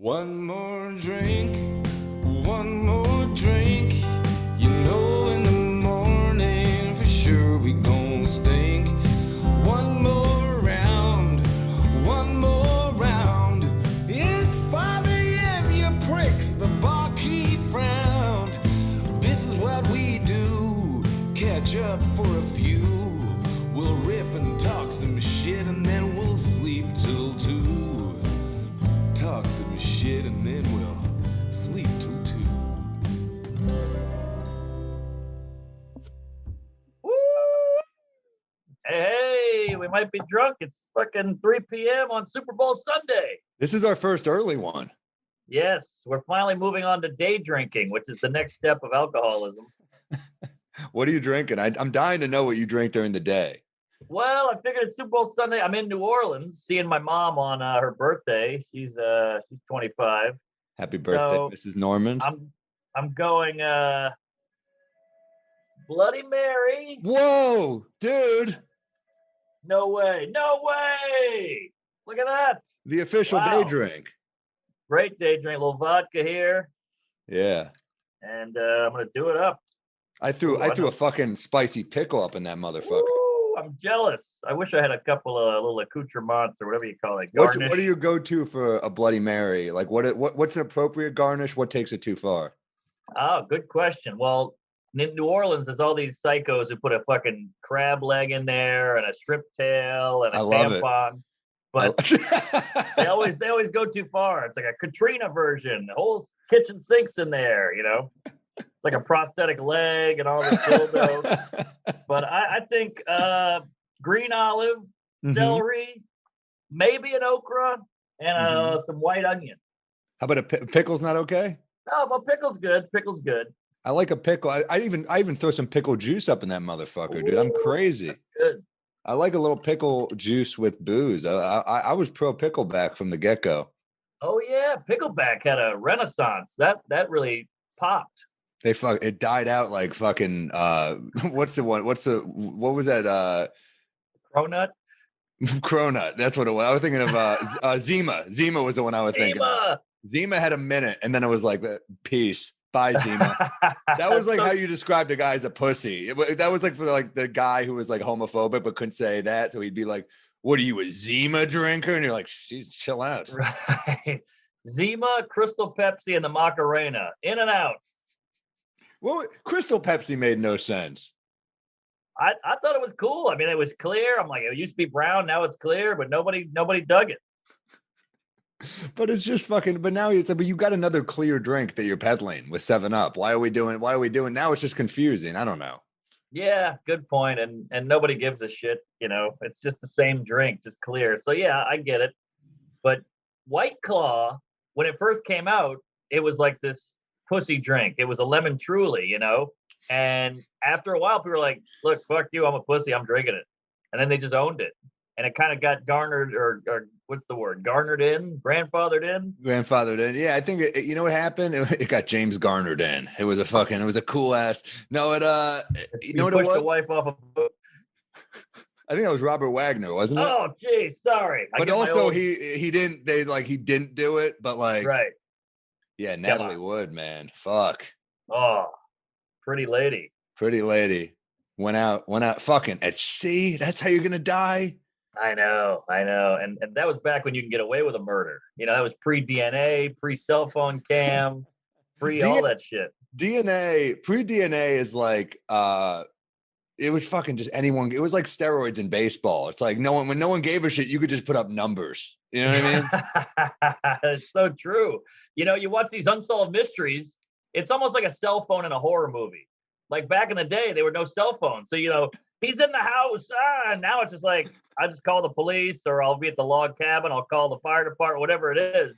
One more drink, one more drink. You know in the morning for sure we gon' stink. One more round, one more round. It's 5 a.m., you pricks, the barkeep frowned. This is what we do, catch up for a few. We'll riff and talk some shit and then we'll sleep till 2. Talk some shit and then we'll sleep till 2. Woo! Hey, we might be drunk. It's fucking 3 p.m. on Super Bowl Sunday. This is our first early one. Yes, we're finally moving on to day drinking, which is the next step of alcoholism. What are you drinking? I'm dying to know what you drink during the day. Well, I figured it's Super Bowl Sunday. I'm in New Orleans seeing my mom on her birthday. She's 25. Happy birthday, So, Mrs. Normand. I'm going Bloody Mary. Whoa, dude. No way. No way. Look at that. The official Wow. day drink. Great day drink. A little vodka here. Yeah. And I'm going to do it up. I threw a fucking spicy pickle up in that motherfucker. Ooh, I'm jealous. I wish I had a couple of little accoutrements or whatever you call it. What Garnish. do you go to for a Bloody Mary? Like what's an appropriate garnish? What takes it too far? Oh, good question. Well, in New Orleans, there's all these psychos who put a fucking crab leg in there and a shrimp tail and a I love it. tampon. But they always go too far. It's like a Katrina version. The whole kitchen sink's in there, you know. It's like a prosthetic leg and all this dildo. But I think green olive, celery, maybe an okra, and some white onion. How about a pickle's not okay? Oh, well, pickle's good. Pickle's good. I like a pickle. I even throw some pickle juice up in that motherfucker, dude. I'm crazy. Good. I like a little pickle juice with booze. I was pro pickleback from the get-go. Oh yeah, pickleback had a renaissance. That really popped. It died out like fucking what was that Cronut. Cronut? That's what it was. I was thinking of Zima. Zima was the one I was thinking of. Zima had a minute and then it was like peace. Bye, Zima. That was like how you described a guy as a pussy. That was like for like the guy who was like homophobic but couldn't say that. So he'd be like, "What are you, a Zima drinker?" And you're like, chill out. Right. Zima, Crystal Pepsi, and the Macarena. In and out. Well, Crystal Pepsi made no sense. I thought it was cool. I mean, it was clear. I'm like, it used to be brown, now it's clear, but nobody dug it. But it's just fucking. But now it's like, but you got another clear drink that you're peddling with 7-Up. Why are we doing? Now it's just confusing. I don't know. Yeah, good point. And nobody gives a shit. You know, it's just the same drink, just clear. So yeah, I get it. But White Claw, when it first came out, it was like this pussy drink. It was a lemon truly, you know. And after a while, people were like, "Look, fuck you. I'm a pussy. I'm drinking it." And then they just owned it. And it kind of got garnered, or what's the word? Grandfathered in. Yeah, I think you know what happened. It got James Garnered in. It was a cool ass. No, you know what it was? The wife off a boat. I think that was Robert Wagner, wasn't it? Oh, geez, sorry. But also he didn't do it. But like, right? Yeah, Natalie Wood, man, fuck. Oh, pretty lady. Went out fucking at sea. That's how you're gonna die. I know. And that was back when you can get away with a murder. You know, that was pre-DNA, pre-cell phone cam, all that shit. Pre-DNA is like, it was fucking just anyone. It was like steroids in baseball. It's like when no one gave a shit, you could just put up numbers. You know what I mean? It's so true. You know, you watch these unsolved mysteries, it's almost like a cell phone in a horror movie. Like back in the day, there were no cell phones. So, you know, he's in the house. Now it's just like, I just call the police, or I'll be at the log cabin. I'll call the fire department, whatever it is.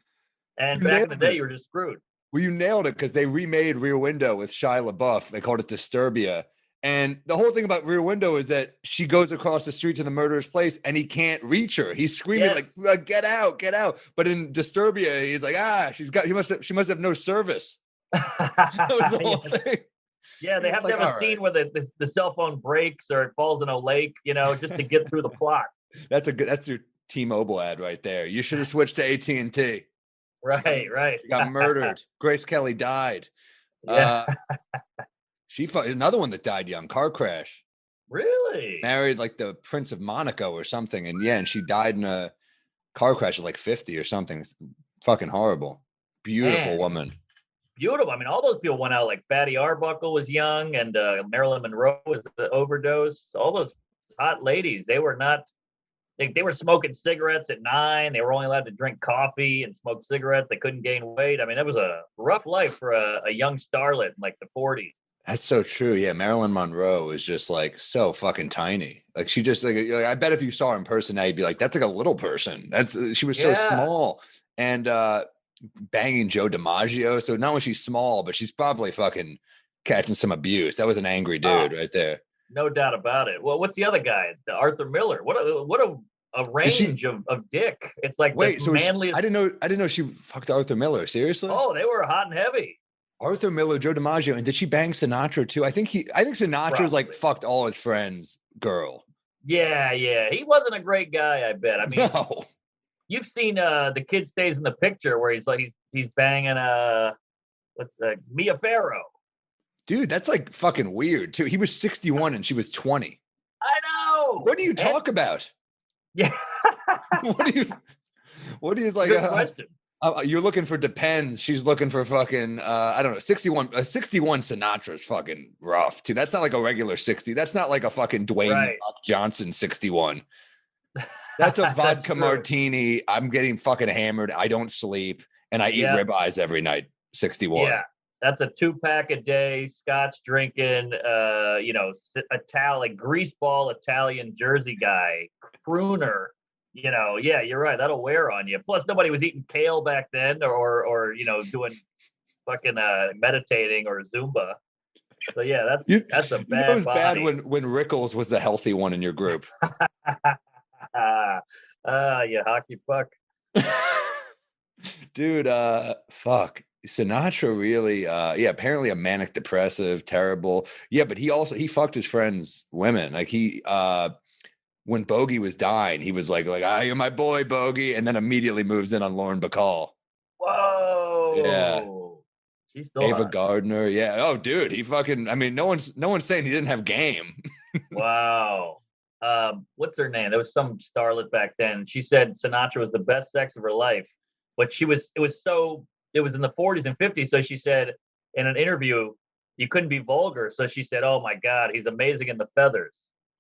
And back in the day, you were just screwed. Well, you nailed it, because they remade Rear Window with Shia LaBeouf. They called it Disturbia. And the whole thing about Rear Window is that she goes across the street to the murderer's place and he can't reach her. He's screaming like, get out. But in Disturbia, he's like, she must have no service. That was the whole thing. Yeah, they have to have a scene where the cell phone breaks or it falls in a lake, you know, just to get through the plot. That's your T-Mobile ad right there. You should have switched to AT&T. Right, right. She got murdered. Grace Kelly died. Yeah. She fought another one that died young, car crash. Really? Married like the Prince of Monaco or something. And yeah, and she died in a car crash at like 50 or something. It's fucking horrible. Beautiful Man. woman. Beautiful. I mean, all those people went out. Like Fatty Arbuckle was young, and Marilyn Monroe was the overdose. All those hot ladies, they were not. They were smoking cigarettes at 9. They were only allowed to drink coffee and smoke cigarettes. They couldn't gain weight. I mean, it was a rough life for a young starlet in like the 40s. That's so true. Yeah, Marilyn Monroe is just like so fucking tiny. Like she just like I bet if you saw her in person now, you'd be like, that's like a little person. That's she was so Yeah. small. And banging Joe DiMaggio. So not only she's small, but she's probably fucking catching some abuse. That was an angry dude right there. No doubt about it. Well, what's the other guy? Arthur Miller. What a range of dick. It's like wait, the so manliest. I didn't know she fucked Arthur Miller. Seriously? Oh, they were hot and heavy. Arthur Miller, Joe DiMaggio, and did she bang Sinatra too? I think Sinatra's like Probably. fucked all his friends' girl. Yeah. He wasn't a great guy, I bet. I mean, No. you've seen the Kid Stays in the Picture where he's like he's banging Mia Farrow. Dude, that's like fucking weird too. He was 61 and she was 20. I know. What do you talk about? Yeah. What do you like? Good question. You're looking for depends. She's looking for fucking I don't know, 61. 61 Sinatra's fucking rough too. That's not like a regular 60. That's not like a fucking Dwayne Right. Johnson 61. That's a vodka true. martini. I'm getting fucking hammered. I don't sleep and I eat ribeyes every night. 61. Yeah. That's a 2-pack a day, scotch drinking, Italian greaseball Italian Jersey guy, crooner. Yeah, you're right. That'll wear on you. Plus, nobody was eating kale back then, or doing fucking meditating or Zumba. So yeah, that's a bad. It was bad body. when Rickles was the healthy one in your group. You hockey puck. Dude, fuck. Sinatra really apparently a manic depressive, terrible. Yeah, but he fucked his friends' women. Like he when Bogey was dying, he was like, you're my boy, Bogey, and then immediately moves in on Lauren Bacall. Whoa. Yeah. She's still Ava hot. Gardner. Yeah. Oh, dude, he fucking no one's saying he didn't have game. Wow. What's her name? There was some starlet back then. She said Sinatra was the best sex of her life, but it was in the 40s and 50s. So she said in an interview, you couldn't be vulgar. So she said, "Oh my God, he's amazing in the feathers,"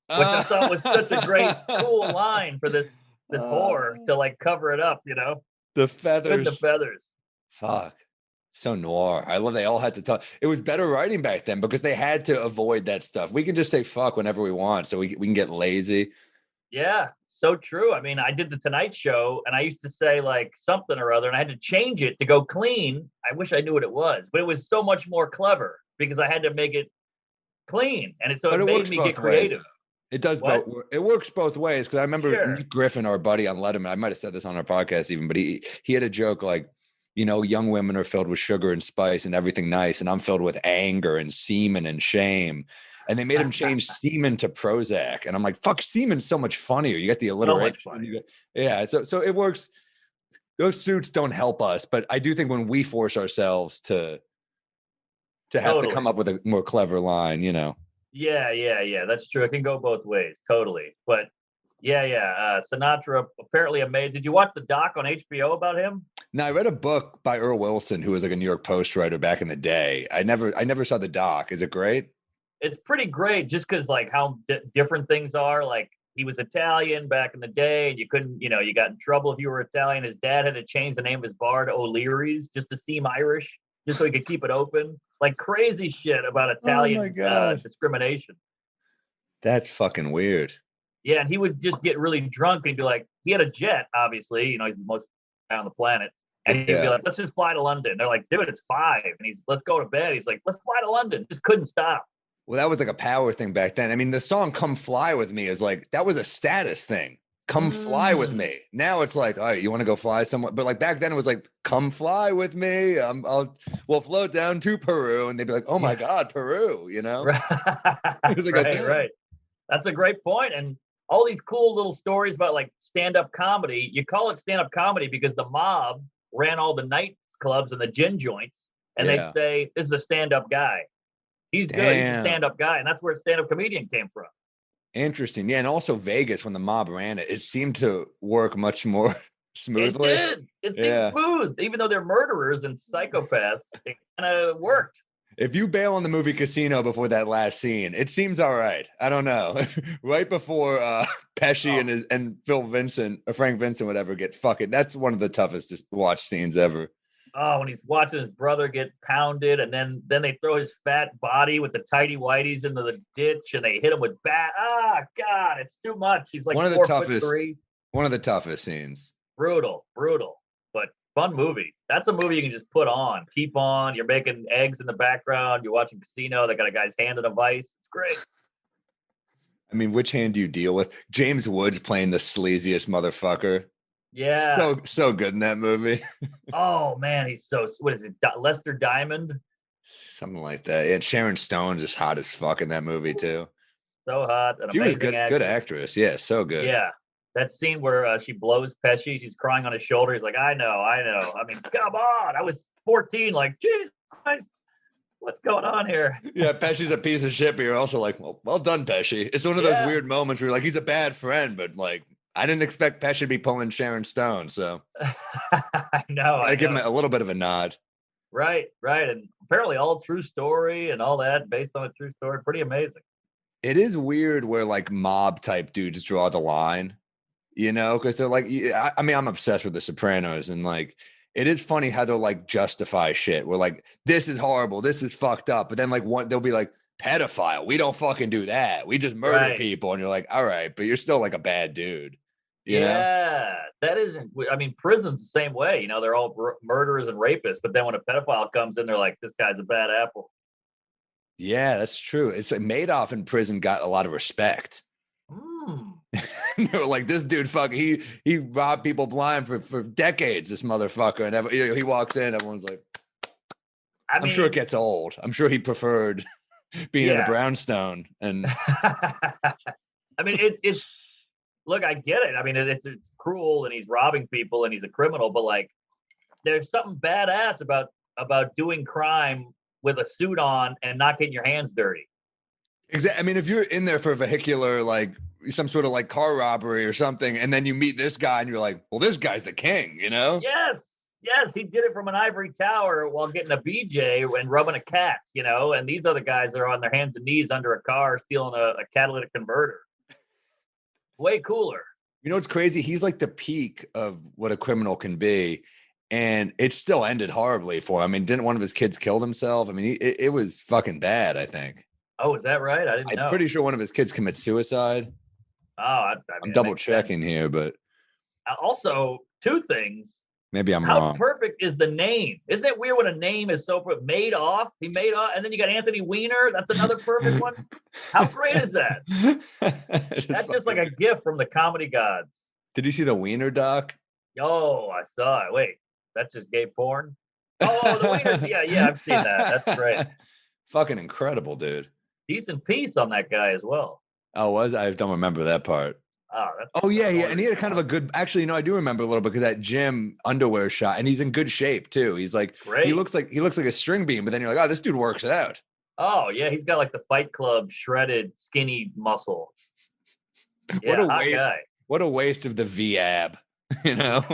which I thought was such a great, cool line for this whore to like cover it up. The feathers. The feathers. Fuck. So noir. I love they all had to talk. It was better writing back then because they had to avoid that stuff. We can just say fuck whenever we want, so we can get lazy. Yeah, so true. I mean, I did the Tonight Show and I used to say like something or other and I had to change it to go clean. I wish I knew what it was, but it was so much more clever because I had to make it clean. And it made me get creative. Ways. It does both. It works both ways because I remember Nick Griffin, our buddy on Letterman, I might have said this on our podcast even, but he had a joke like, young women are filled with sugar and spice and everything nice, and I'm filled with anger and semen and shame. And they made him change semen to Prozac. And I'm like, fuck, semen's so much funnier. You get the alliteration. So it works. Those suits don't help us, but I do think when we force ourselves to have to come up with a more clever line, Yeah. That's true. It can go both ways. Totally. But Sinatra apparently did you watch the doc on HBO about him? No, I read a book by Earl Wilson, who was like a New York Post writer back in the day. I never saw the doc. Is it great? It's pretty great just because like how different things are. Like he was Italian back in the day and you couldn't, you got in trouble if you were Italian. His dad had to change the name of his bar to O'Leary's just to seem Irish, just so he could keep it open. Like crazy shit about Italian discrimination. That's fucking weird. Yeah, and he would just get really drunk and be like, he had a jet, obviously, he's the most guy on the planet. And he'd be like, let's just fly to London. They're like, dude, it's 5. And let's go to bed. He's like, let's fly to London. Just couldn't stop. Well, that was like a power thing back then. I mean, the song Come Fly With Me is like, that was a status thing. Come fly with me. Now it's like, all right, you want to go fly somewhere? But like back then it was like, come fly with me. We'll float down to Peru. And they'd be like, oh my God, Peru, Right. It was like right. That's a great point. And all these cool little stories about like stand-up comedy. You call it stand-up comedy because the mob ran all the night clubs and the gin joints, and they'd say, "This is a stand-up guy. He's good. He's a stand-up guy," and that's where stand-up comedian came from. Interesting. Yeah, and also Vegas, when the mob ran it, it seemed to work much more smoothly. It did. It seemed smooth, even though they're murderers and psychopaths. It kind of worked. If you bail on the movie Casino before that last scene, it seems all right. I don't know. Right before Pesci and Phil Vincent or Frank Vincent, whatever, get fucking. That's one of the toughest to watch scenes ever. Oh, when he's watching his brother get pounded, and then they throw his fat body with the tighty whities into the ditch, and they hit him with bat. Ah, God, it's too much. He's like one of the toughest. 4'3". One of the toughest scenes. Brutal, but fun movie. That's a movie you can just put on, keep on. You're making eggs in the background. You're watching Casino. They got a guy's hand in a vice. It's great. I mean, which hand do you deal with? James Woods playing the sleaziest motherfucker. Yeah. So good in that movie. Oh man, he's so, what is it? Lester Diamond? Something like that. And Sharon Stone's is hot as fuck in that movie too. So hot. She was good actress. Yeah, so good. Yeah. That scene where she blows Pesci, she's crying on his shoulder. He's like, I know. I mean, come on. I was 14. Like, Jesus Christ, what's going on here? Yeah, Pesci's a piece of shit, but you're also like, well done, Pesci. It's one of those weird moments where you're like, he's a bad friend, but like, I didn't expect Pesci to be pulling Sharon Stone. So I know. I give him a little bit of a nod. Right. And apparently all true story and all that based on a true story. Pretty amazing. It is weird where like mob type dudes draw the line. You know, because they're like, I mean, I'm obsessed with The Sopranos, and like, it is funny how they'll like justify shit. We're like, this is horrible, this is fucked up, but then like they'll be like, pedophile. We don't fucking do that. We just murder people, and you're like, all right, but you're still like a bad dude. You know? That isn't. I mean, prison's the same way. You know, they're all murderers and rapists, but then when a pedophile comes in, they're like, this guy's a bad apple. Yeah, that's true. It's like Madoff in prison got a lot of respect. They were like, this dude, he robbed people blind for decades, this motherfucker. And he walks in, everyone's like, I'm sure it gets old. I'm sure he preferred being in a brownstone. And I mean, it's look, I get it. I mean, it's cruel, and he's robbing people, and he's a criminal, but like, there's something badass about doing crime with a suit on and not getting your hands dirty. Exactly. I mean, if you're in there for vehicular, like some sort of like car robbery or something, and then you meet this guy and you're like, well, this guy's the king, you know? Yes, he did it from an ivory tower while getting a BJ and rubbing a cat, you know, and these other guys are on their hands and knees under a car stealing a catalytic converter. Way cooler. You know what's crazy? He's like the peak of what a criminal can be, and it still ended horribly for him. I mean, didn't one of his kids kill himself? I mean, it was fucking bad, I think. Oh, is that right? I didn't know. I'm pretty sure one of his kids commits suicide. Oh, I mean, I'm double checking here, but also 2 things. Maybe I'm wrong. How perfect is the name? Isn't it weird when a name is so Madoff? He made off, and then you got Anthony Weiner. That's another perfect one. How great is that? That's just like a gift from the comedy gods. Did you see the Weiner doc? Oh, I saw it. Wait, that's just gay porn? Oh, the Weiner. Yeah, I've seen that. That's great. Fucking incredible, dude. Decent piece on that guy as well. Oh, I don't remember that part. Oh, yeah, and he had kind of a good. Actually, you know, I do remember a little bit because that gym underwear shot, and he's in good shape too. He's like, great. He looks like a string bean, but then you're like, oh, this dude works out. Oh yeah, he's got like the Fight Club shredded skinny muscle. What a waste! Guy. What a waste of the V-ab, you know?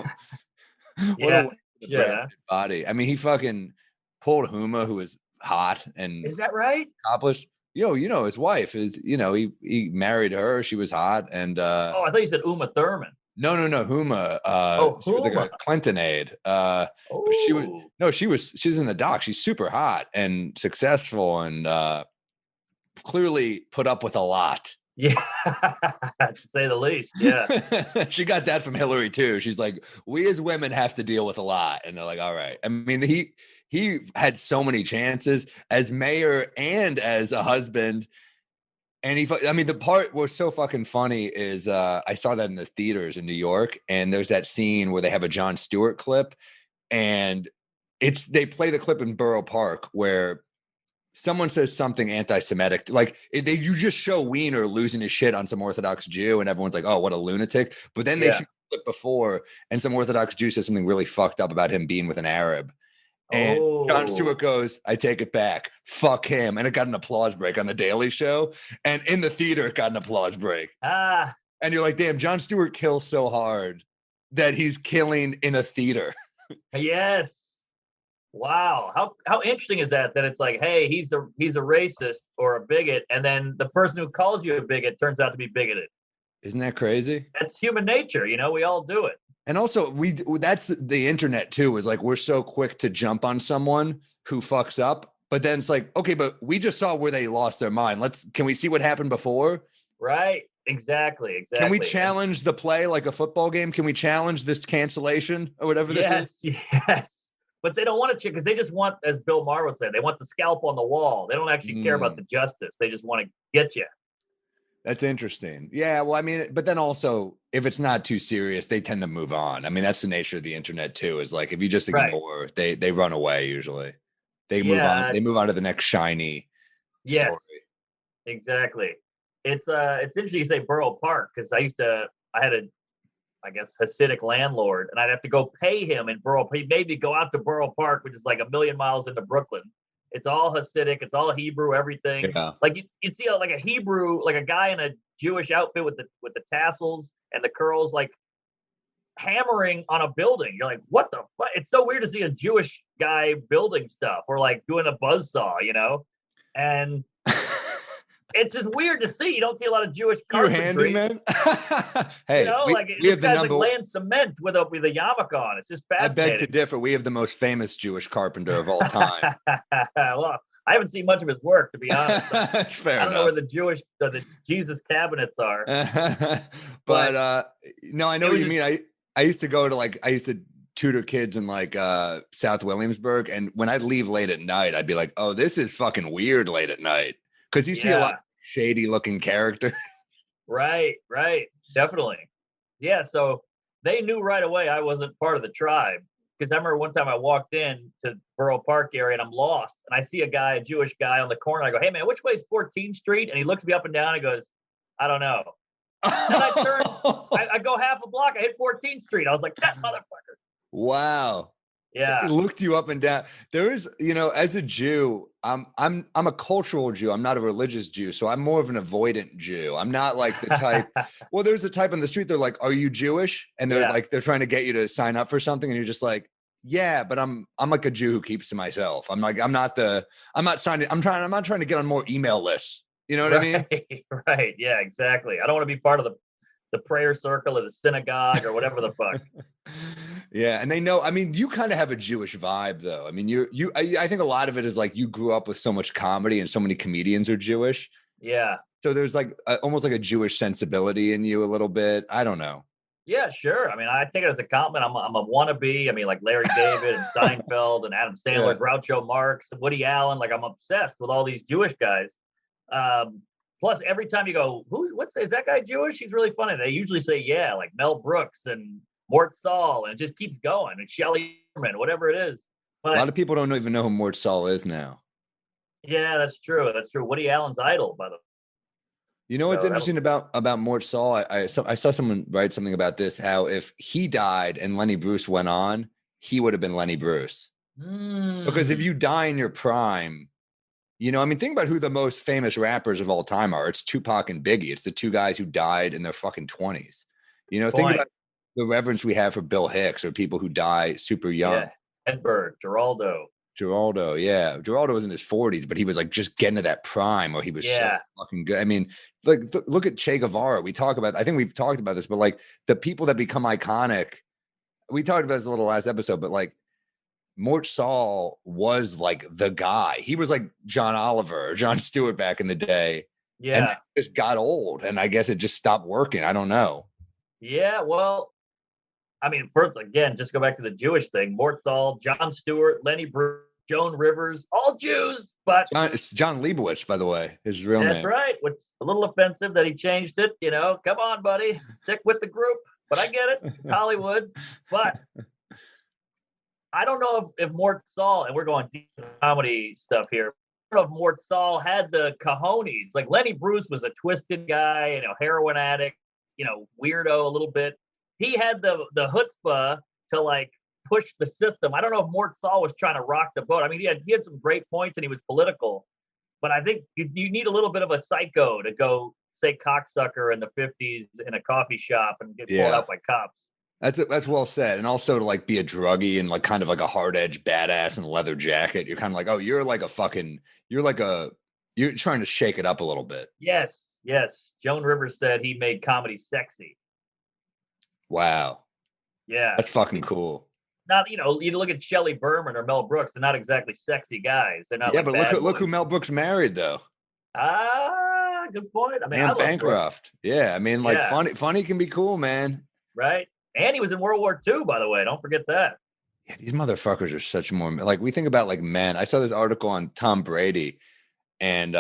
Body. I mean, he fucking pulled Huma, who was hot and is that right? Accomplished. You know, his wife is, you know, he married her. She was hot. And I thought you said Uma Thurman. No, Huma. She was like a Clinton aide. She's in the doc. She's super hot and successful and clearly put up with a lot. Yeah, to say the least. Yeah. She got that from Hillary too. She's like, we as women have to deal with a lot. And they're like, all right. I mean, he had so many chances as mayor and as a husband. And the part was so fucking funny is I saw that in the theaters in New York. And there's that scene where they have a Jon Stewart clip. And they play the clip in Borough Park where someone says something anti-Semitic, like you just show Wiener losing his shit on some Orthodox Jew, and everyone's like, "Oh, what a lunatic!" But then clip before, and some Orthodox Jew says something really fucked up about him being with an Arab. And Jon Stewart goes, I take it back. Fuck him. And it got an applause break on The Daily Show. And in the theater, it got an applause break. And you're like, damn, Jon Stewart kills so hard that he's killing in a theater. Yes. Wow. How interesting is that? That it's like, hey, he's a racist or a bigot, and then the person who calls you a bigot turns out to be bigoted. Isn't that crazy? That's human nature. We all do it. And also, that's the internet too, is like we're so quick to jump on someone who fucks up, but then it's like, okay, but we just saw where they lost their mind. Can we see what happened before? Right. Exactly. Can we challenge the play like a football game? Can we challenge this cancellation or whatever this is? Yes. But they don't want to check because they just want, as Bill Maher said, they want the scalp on the wall. They don't actually care about the justice. They just want to get you. That's interesting. Yeah, well, I mean, but then also, if it's not too serious, they tend to move on. I mean, that's the nature of the internet too. Is like if you just ignore, they run away usually. They move on. They move on to the next shiny story. Exactly. It's interesting you say Borough Park because I had a Hasidic landlord, and I'd have to go pay him in Borough. He made me go out to Borough Park, which is like a million miles into Brooklyn. It's all Hasidic. It's all Hebrew. Everything. Yeah. Like you'd see like a Hebrew, like a guy in a Jewish outfit with the tassels and the curls, like hammering on a building. You're like, what the fuck? It's so weird to see a Jewish guy building stuff or like doing a buzzsaw, and it's just weird to see. You don't see a lot of Jewish carpentry. You handyman? Hey, we have the number like laying cement with a yarmulke on. It's just fascinating. I beg to differ. We have the most famous Jewish carpenter of all time. Well, I haven't seen much of his work, to be honest. That's fair. I don't know where the Jesus cabinets are. But no, I know what you mean. I used to go to I used to tutor kids in South Williamsburg, and when I'd leave late at night, I'd be like, oh, this is fucking weird late at night. Because you see a lot of shady looking characters. Right. Definitely. Yeah. So they knew right away I wasn't part of the tribe. Because I remember one time I walked in to Borough Park area and I'm lost. And I see a Jewish guy on the corner. I go, hey, man, which way is 14th Street? And he looks me up and down and goes, I don't know. And I turn, I go half a block. I hit 14th Street. I was like, that motherfucker. Wow. Yeah. It looked you up and down. There is, as a Jew, I'm a cultural Jew. I'm not a religious Jew. So I'm more of an avoidant Jew. I'm not like the type. Well, there's a type on the street. They're like, are you Jewish? And they're they're trying to get you to sign up for something. And you're just like, yeah, but I'm like a Jew who keeps to myself. I'm not trying to get on more email lists. You know what I mean? Right. Yeah, exactly. I don't want to be part of the prayer circle or the synagogue or whatever the fuck. Yeah, and they know. I mean, you kind of have a Jewish vibe, though. I mean, I think a lot of it is like you grew up with so much comedy, and so many comedians are Jewish. Yeah. So there's almost like a Jewish sensibility in you a little bit. I don't know. Yeah, sure. I mean, I take it as a compliment. I'm a wannabe. I mean, like Larry David and Seinfeld and Adam Sandler, Groucho Marx, Woody Allen. Like I'm obsessed with all these Jewish guys. Plus, every time you go, is that guy Jewish? He's really funny. They usually say, yeah, like Mel Brooks and Mort Saul, and it just keeps going. And Shelley Herman, whatever it is. But a lot of people don't even know who Mort Saul is now. Yeah, that's true. That's true. Woody Allen's idol, by the way. You know what's interesting about Mort Saul? I saw someone write something about this, how if he died and Lenny Bruce went on, he would have been Lenny Bruce. Because if you die in your prime, I mean, think about who the most famous rappers of all time are. It's Tupac and Biggie. It's the two guys who died in their fucking 20s. Think about the reverence we have for Bill Hicks or people who die super young. Yeah. Hedberg, Geraldo, yeah. Geraldo was in his 40s, but he was like just getting to that prime where he was so fucking good. I mean, like look at Che Guevara. I think we've talked about this, but like the people that become iconic, we talked about this a little last episode, but like Mort Saul was like the guy. He was like John Oliver or Jon Stewart back in the day. Yeah. And it just got old. And I guess it just stopped working. I don't know. Yeah, well, I mean, first, again, just go back to the Jewish thing. Mort Saul, Jon Stewart, Lenny Bruce, Joan Rivers, all Jews, but... It's John Leibowitz, by the way, his real name. That's right, which is a little offensive that he changed it, Come on, buddy, stick with the group. But I get it, it's Hollywood. But I don't know if Mort Saul, and we're going deep comedy stuff here, I don't know if Mort Saul had the cojones. Like Lenny Bruce was a twisted guy, heroin addict, weirdo a little bit. he had the chutzpah to like push the system. I don't know if Mort Saul was trying to rock the boat. I mean, he had some great points and he was political, but I think you need a little bit of a psycho to go say cocksucker in the 50s in a coffee shop and get pulled out by cops. That's well said. And also to like be a druggie and like kind of like a hard edge badass in a leather jacket. You're kind of like, oh, you're trying to shake it up a little bit. Yes. Joan Rivers said he made comedy sexy. Wow. Yeah. That's fucking cool. Not, you look at Shelley Berman or Mel Brooks, they're not exactly sexy guys. They're not. Yeah, but look who Mel Brooks married though. Good point. I mean, Anne Bancroft. Yeah, I mean, like funny can be cool, man. Right. And he was in World War II, by the way. Don't forget that. Yeah, these motherfuckers are such more like we think about like men. I saw this article on Tom Brady, and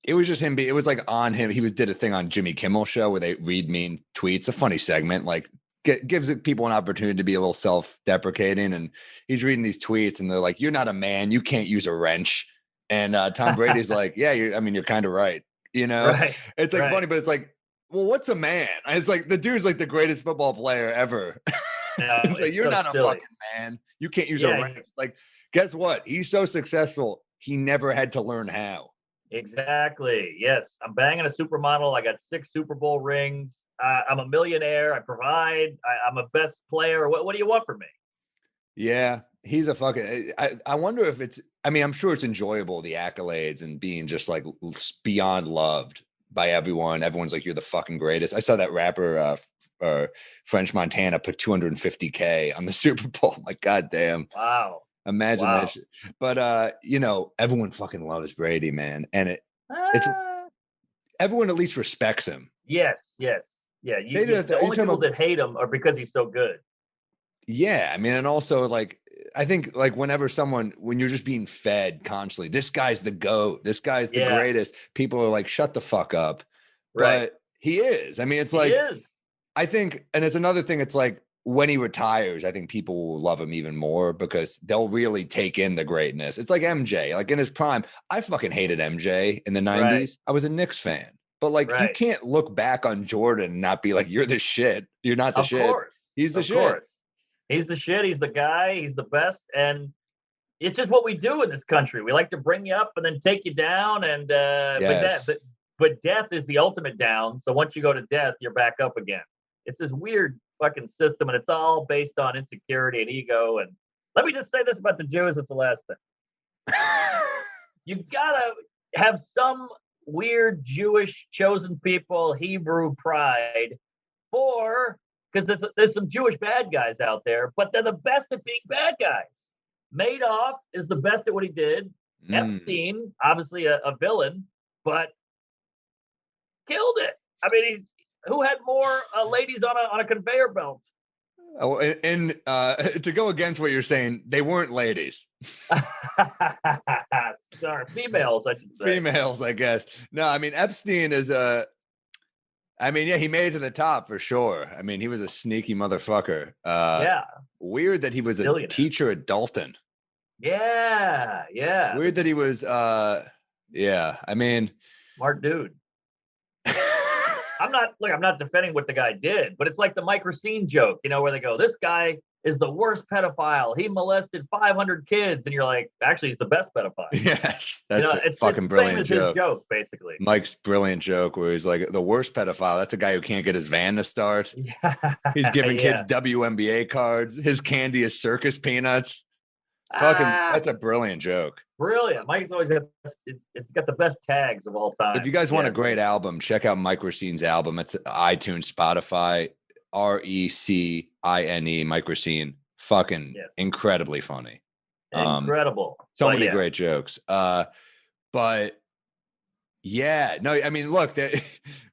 it was just him. It was like on him. He did a thing on Jimmy Kimmel show where they read mean tweets. A funny segment, like gives people an opportunity to be a little self-deprecating. And he's reading these tweets, and they're like, "You're not a man. You can't use a wrench." And Tom Brady's like, "Yeah, you're kind of right." Right. It's like funny, but it's like, well, what's a man? It's like the dude's like the greatest football player ever. No, it's like you're not silly. a fucking man. You can't use a wrench. Like, guess what? He's so successful. He never had to learn how. Exactly. Yes. I'm banging a supermodel. I got 6 Super Bowl rings. I'm a millionaire. I provide. I'm a best player. What do you want from me? Yeah. He's a fucking, I wonder if I'm sure it's enjoyable, the accolades and being just like beyond loved by everyone. Everyone's like, you're the fucking greatest. I saw that rapper, French Montana put $250K on the Super Bowl. I'm like, God damn. Wow. Imagine that shit. But everyone fucking loves Brady, man. And it's everyone at least respects him. Yes. Yeah. The only people that hate him are because he's so good. Yeah. I mean, and also like I think like when you're just being fed constantly, this guy's the GOAT, this guy's the greatest, people are like, shut the fuck up. Right. But he is. I mean, it's like, I think, and it's another thing, it's like when he retires, I think people will love him even more because they'll really take in the greatness. It's like MJ, like in his prime, I fucking hated MJ in the 90s. Right. I was a Knicks fan, but like you can't look back on Jordan and not be like, you're the shit. You're not the shit. Course. He's the shit. Course. He's the shit. He's the guy. He's the best. And it's just what we do in this country. We like to bring you up and then take you down. And but death is the ultimate down. So once you go to death, you're back up again. It's this weird fucking system, and it's all based on insecurity and ego. And let me just say this about the Jews. It's the last thing. You gotta have some weird Jewish chosen people, Hebrew pride because there's some Jewish bad guys out there, but they're the best at being bad guys. Madoff is the best at what he did. Epstein, obviously a villain, but killed it. I mean, who had more ladies on a conveyor belt? Oh, and to go against what you're saying, they weren't ladies. Sorry, females, I should say. Females, I guess. No, I mean, Epstein is he made it to the top for sure. I mean, he was a sneaky motherfucker. Weird that he was a teacher at Dalton. Yeah. Weird that he was, I mean. Smart dude. I'm not defending what the guy did, but it's like the Mike Racine joke, where they go, this guy is the worst pedophile. He molested 500 kids. And you're like, actually, he's the best pedophile. Yes. That's a fucking brilliant joke. His joke, basically. Mike's brilliant joke where he's like, the worst pedophile. That's a guy who can't get his van to start. Yeah. He's giving kids WNBA cards. His candy is circus peanuts. That's a brilliant joke. Brilliant. Mike's always it's got the best tags of all time. If you guys want a great album, check out Mike Racine's album. It's iTunes, Spotify, RECINE, Mike Racine. Fucking incredibly funny. Incredible. So many great jokes. But yeah, no, I mean, look,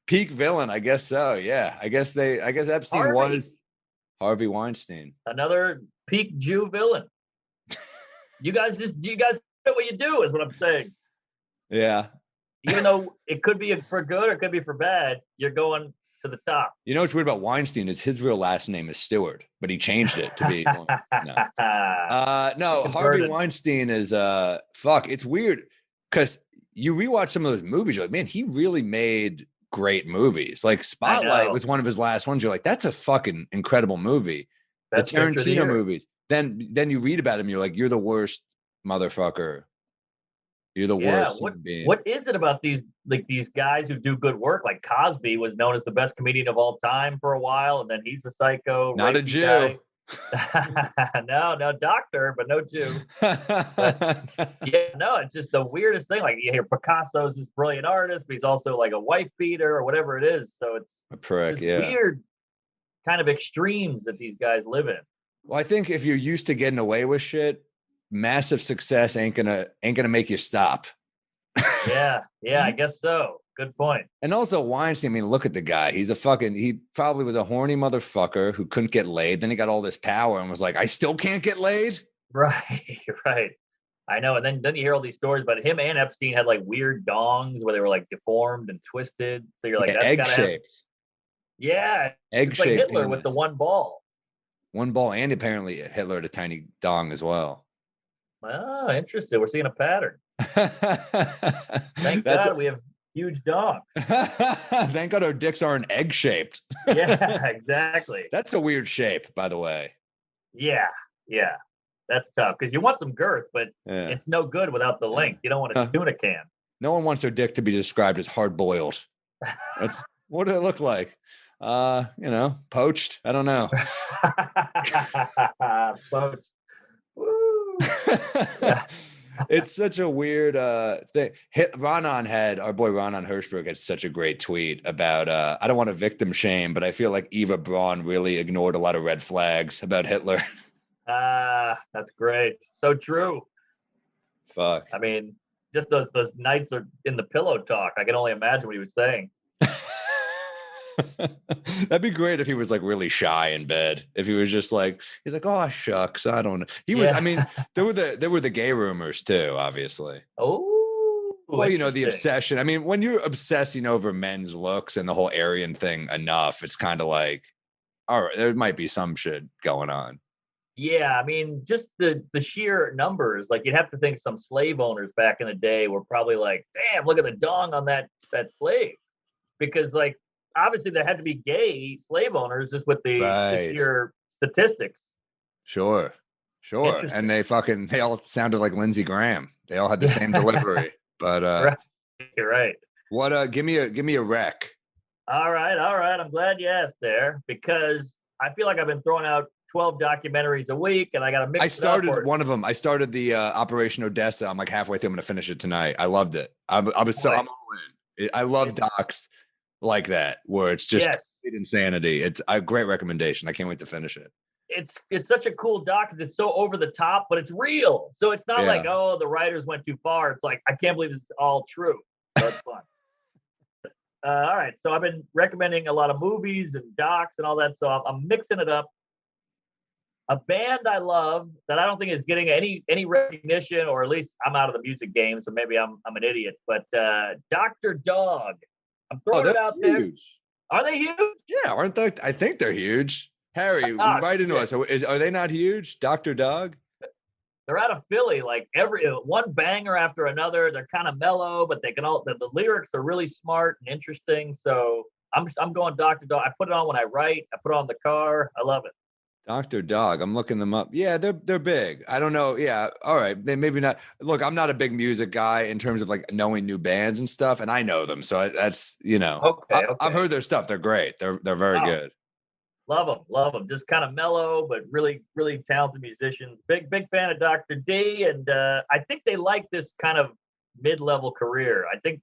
peak villain, I guess so. Yeah. I guess Epstein was Harvey Weinstein. Another peak Jew villain. You guys know what you do is what I'm saying. Yeah. Even though it could be for good or it could be for bad, you're going to the top. You know what's weird about Weinstein is his real last name is Stewart, but he changed it to be no. Harvey Weinstein is it's weird because you rewatch some of those movies, you're like, man, he really made great movies. Like Spotlight was one of his last ones. You're like, that's a fucking incredible movie. Best the picture of the Tarantino year. movies. Then you read about him. You're like, you're the worst motherfucker. You're the worst human being. What is it about these guys who do good work? Like Cosby was known as the best comedian of all time for a while, and then he's a psycho. Not a rapey Jew. guy. no doctor, but no Jew. But, yeah, no, it's just the weirdest thing. Like you hear Picasso's this brilliant artist, but he's also like a wife beater or whatever it is. So it's a prick. Weird kind of extremes that these guys live in. Well, I think if you're used to getting away with shit, massive success ain't gonna make you stop. yeah, I guess so. Good point. And also Weinstein, I mean, look at the guy. He probably was a horny motherfucker who couldn't get laid. Then he got all this power and was like, I still can't get laid. Right. I know. And then you hear all these stories about him and Epstein had like weird dongs where they were like deformed and twisted. So you're like, that's egg-shaped. Yeah. Egg-shaped. Like Hitler penis. with the one ball. One ball, and apparently Hitler had a tiny dong as well. Oh, interesting. We're seeing a pattern. Thank God we have huge dogs. Thank God our dicks aren't egg-shaped. Yeah, exactly. That's a weird shape, by the way. Yeah. That's tough because you want some girth, but it's no good without the length. You don't want a tuna can. No one wants their dick to be described as hard-boiled. That's what did it look like? Poached. I don't know. Poached. Woo. Yeah. It's such a weird thing. Our boy Ronan Hirschberg had such a great tweet about I don't want to victim shame, but I feel like Eva Braun really ignored a lot of red flags about Hitler. That's great. So true. Fuck. I mean, just those nights are in the pillow talk. I can only imagine what he was saying. That'd be great if he was like really shy in bed. If he was just like, he's like, oh shucks, I don't know. He was. I mean, there were the gay rumors too, obviously. Oh, well, the obsession. I mean, when you're obsessing over men's looks and the whole Aryan thing enough, it's kind of like, all right, there might be some shit going on. Yeah, I mean, just the sheer numbers. Like you'd have to think some slave owners back in the day were probably like, damn, look at the dong on that slave, because like. Obviously, there had to be gay slave owners just with the sheer statistics. Sure. And they all sounded like Lindsey Graham. They all had the same delivery. But You're right. What? Give me a rec. All right. I'm glad you asked there because I feel like I've been throwing out 12 documentaries a week, and I got to mix. I started one of them. I started the Operation Odessa. I'm like halfway through. I'm going to finish it tonight. I loved it. I'm all in. I love docs like that where it's just insanity. It's a great recommendation. I can't wait to finish it. It's such a cool doc because it's so over the top, but it's real. So it's not like, oh, the writers went too far. It's like, I can't believe this is all true. So it's fun. All right. So I've been recommending a lot of movies and docs and all that. So I'm mixing it up. A band I love that I don't think is getting any recognition, or at least I'm out of the music game, so maybe I'm an idiot. But Dr. Dog. I'm throwing it out there. Are they huge? Yeah, aren't they? I think they're huge. Harry, write into us. Are they not huge? Dr. Dog? They're out of Philly. Like every one banger after another. They're kind of mellow, but they can the lyrics are really smart and interesting. So I'm going Dr. Dog. I put it on when I write. I put it on the car. I love it. Dr. Dog. I'm looking them up. Yeah, they're big. I don't know. Yeah. All right. They maybe not. Look, I'm not a big music guy in terms of like knowing new bands and stuff, and I know them. So that's, Okay. I've heard their stuff. They're great. They're very good. Love them. Just kind of mellow, but really, really talented musicians. Big fan of Dr. D. And I think they like this kind of mid-level career. I think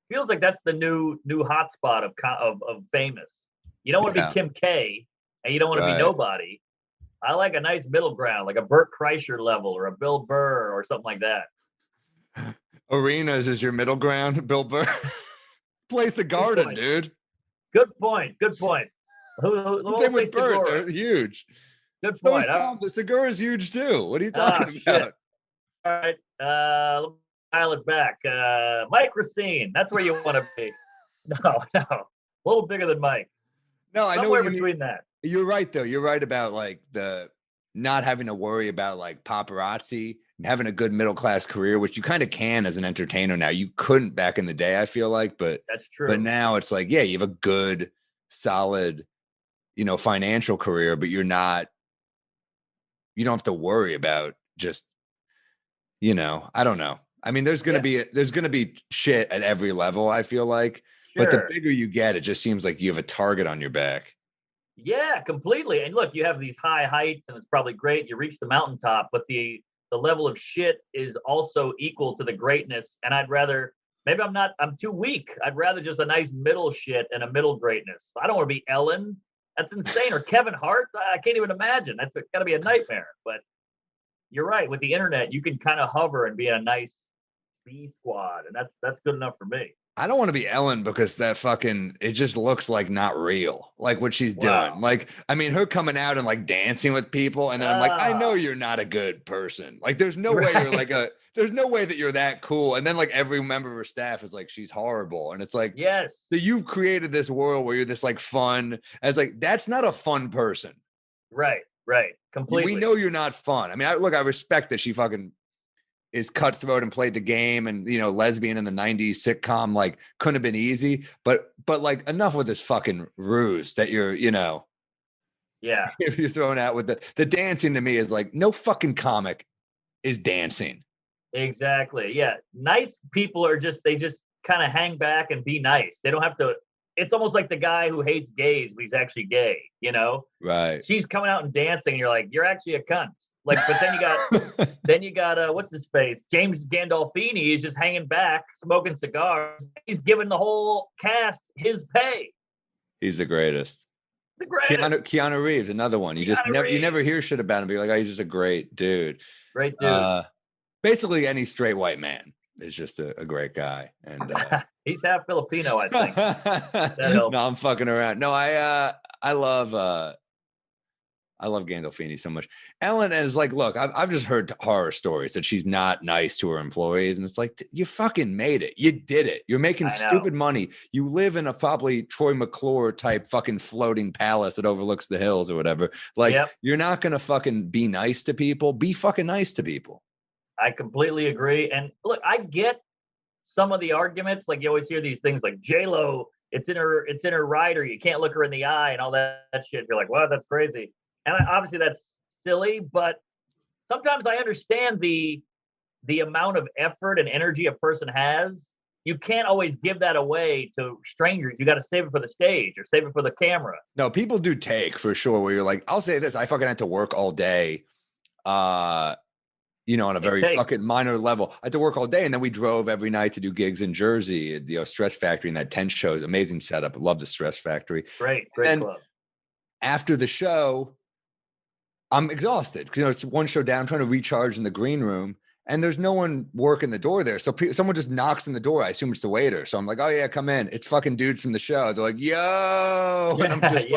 feels like that's the new hotspot of famous. You don't want to be Kim K, and you don't want to be nobody. I like a nice middle ground, like a Burt Kreischer level or a Bill Burr or something like that. Arenas is your middle ground, Bill Burr. Plays the Garden, dude. Good point. Same with Burt. They're huge. Good point. The Segura's huge too. What are you talking about? Shit. All right. Let me dial it back. Mike Racine. That's where you want to be. No. A little bigger than Mike. No, I know somewhere between that. You're right, though. You're right about like the not having to worry about like paparazzi and having a good middle class career, which you kind of can as an entertainer now. You couldn't back in the day, I feel like, but That's true. But now it's like, yeah, you have a good, solid, financial career, but you don't have to worry about just, I don't know. I mean, there's gonna be shit at every level, I feel like. But the Sure. bigger you get, it just seems like you have a target on your back. Yeah, completely. And look, you have these high heights and it's probably great. You reach the mountaintop, but the level of shit is also equal to the greatness. And I'm too weak. I'd rather just a nice middle shit and a middle greatness. I don't want to be Ellen. That's insane. Or Kevin Hart. I can't even imagine. That's got to be a nightmare. But you're right. With the internet, you can kind of hover and be a nice B squad. And that's good enough for me. I don't want to be Ellen because it just looks like not real, like what she's Wow. doing. Like, I mean, her coming out and like dancing with people. And then I'm like, I know Ah. you're not a good person. Like, there's no way you're there's no way that you're that cool. And then like every member of her staff is like, she's horrible. And it's like, Yes. so you've created this world where you're this like fun. As like, that's not a fun person. Right. Completely. We know you're not fun. I mean, I respect that she fucking is cutthroat and played the game and lesbian in the 90s sitcom, like couldn't have been easy, but like enough with this fucking ruse that you're Yeah. if you're throwing out with the dancing. To me is like, no fucking comic is dancing. Exactly. Yeah. Nice people they just kind of hang back and be nice. They don't have to. It's almost like the guy who hates gays, but he's actually gay, Right. She's coming out and dancing and you're like, you're actually a cunt. Like, but then you got what's his face? James Gandolfini is just hanging back, smoking cigars. He's giving the whole cast his pay. He's the greatest. The greatest. Keanu Reeves, another one. You never hear shit about him. Be like, oh, he's just a great dude. Great dude. Basically, any straight white man is just a great guy, and he's half Filipino, I think. That helps. No, I'm fucking around. No, I love Gandolfini so much. Ellen is like, look, I've just heard horror stories that she's not nice to her employees. And it's like, you fucking made it. You did it. You're making stupid money. You live in a probably Troy McClure type fucking floating palace that overlooks the hills or whatever. Like, You're not going to fucking be nice to people. Be fucking nice to people. I completely agree. And look, I get some of the arguments. Like, you always hear these things like J-Lo, it's in her rider. You can't look her in the eye and all that shit. You're like, wow, that's crazy. And obviously that's silly, but sometimes I understand the amount of effort and energy a person has. You can't always give that away to strangers. You got to save it for the stage or save it for the camera. No, people do take for sure where you're like, I'll say this. I fucking had to work all day, on a very fucking minor level. I had to work all day. And then we drove every night to do gigs in Jersey at the Stress Factory and that 10 shows. Amazing setup. I love the Stress Factory. Great club. After the show, I'm exhausted because it's one show down, trying to recharge in the green room, and there's no one working the door there. So someone just knocks on the door. I assume it's the waiter. So I'm like, oh yeah, come in. It's fucking dudes from the show. They're like, yo, and I'm just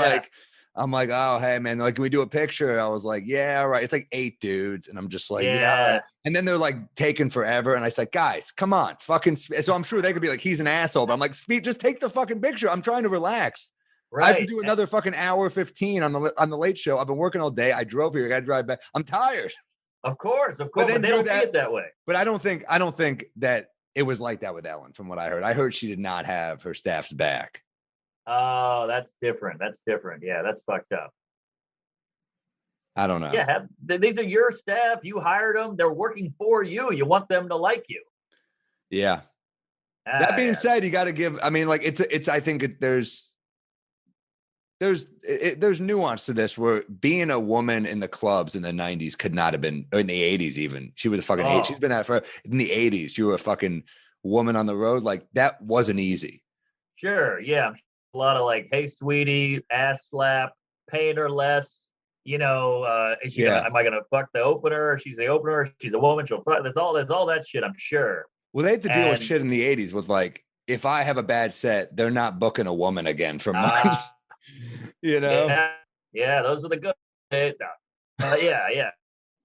I'm like, oh hey man, they're like, can we do a picture? I was like, yeah, all right. It's like 8 dudes, and I'm just like, yeah. And then they're like taking forever, and I said, guys, come on, fucking. So I'm sure they could be like, he's an asshole, but I'm like, just take the fucking picture. I'm trying to relax. Right. I have to do another fucking hour 15 on the late show. I've been working all day. I drove here. I got to drive back. I'm tired. Of course. But they don't see it that way. But I don't think that it was like that with Ellen. From what I heard, she did not have her staff's back. Oh, that's different. Yeah, that's fucked up. I don't know. Yeah, these are your staff. You hired them. They're working for you. You want them to like you. Yeah. That being said, you got to give. I mean, like it's. I think there's nuance to this where being a woman in the clubs in the 90s could not have been, or in the 80s even. She was a fucking she's been at for in the 80s. You were a fucking woman on the road. Like that wasn't easy. Sure. Yeah. A lot of like, hey, sweetie, ass slap, paying her less. Am I gonna fuck the opener? She's the opener. She's a woman. She'll fuck. There's all that shit, I'm sure. Well, they had to deal with shit in the 80s with like, if I have a bad set, they're not booking a woman again for months. Yeah, those are the good. Yeah,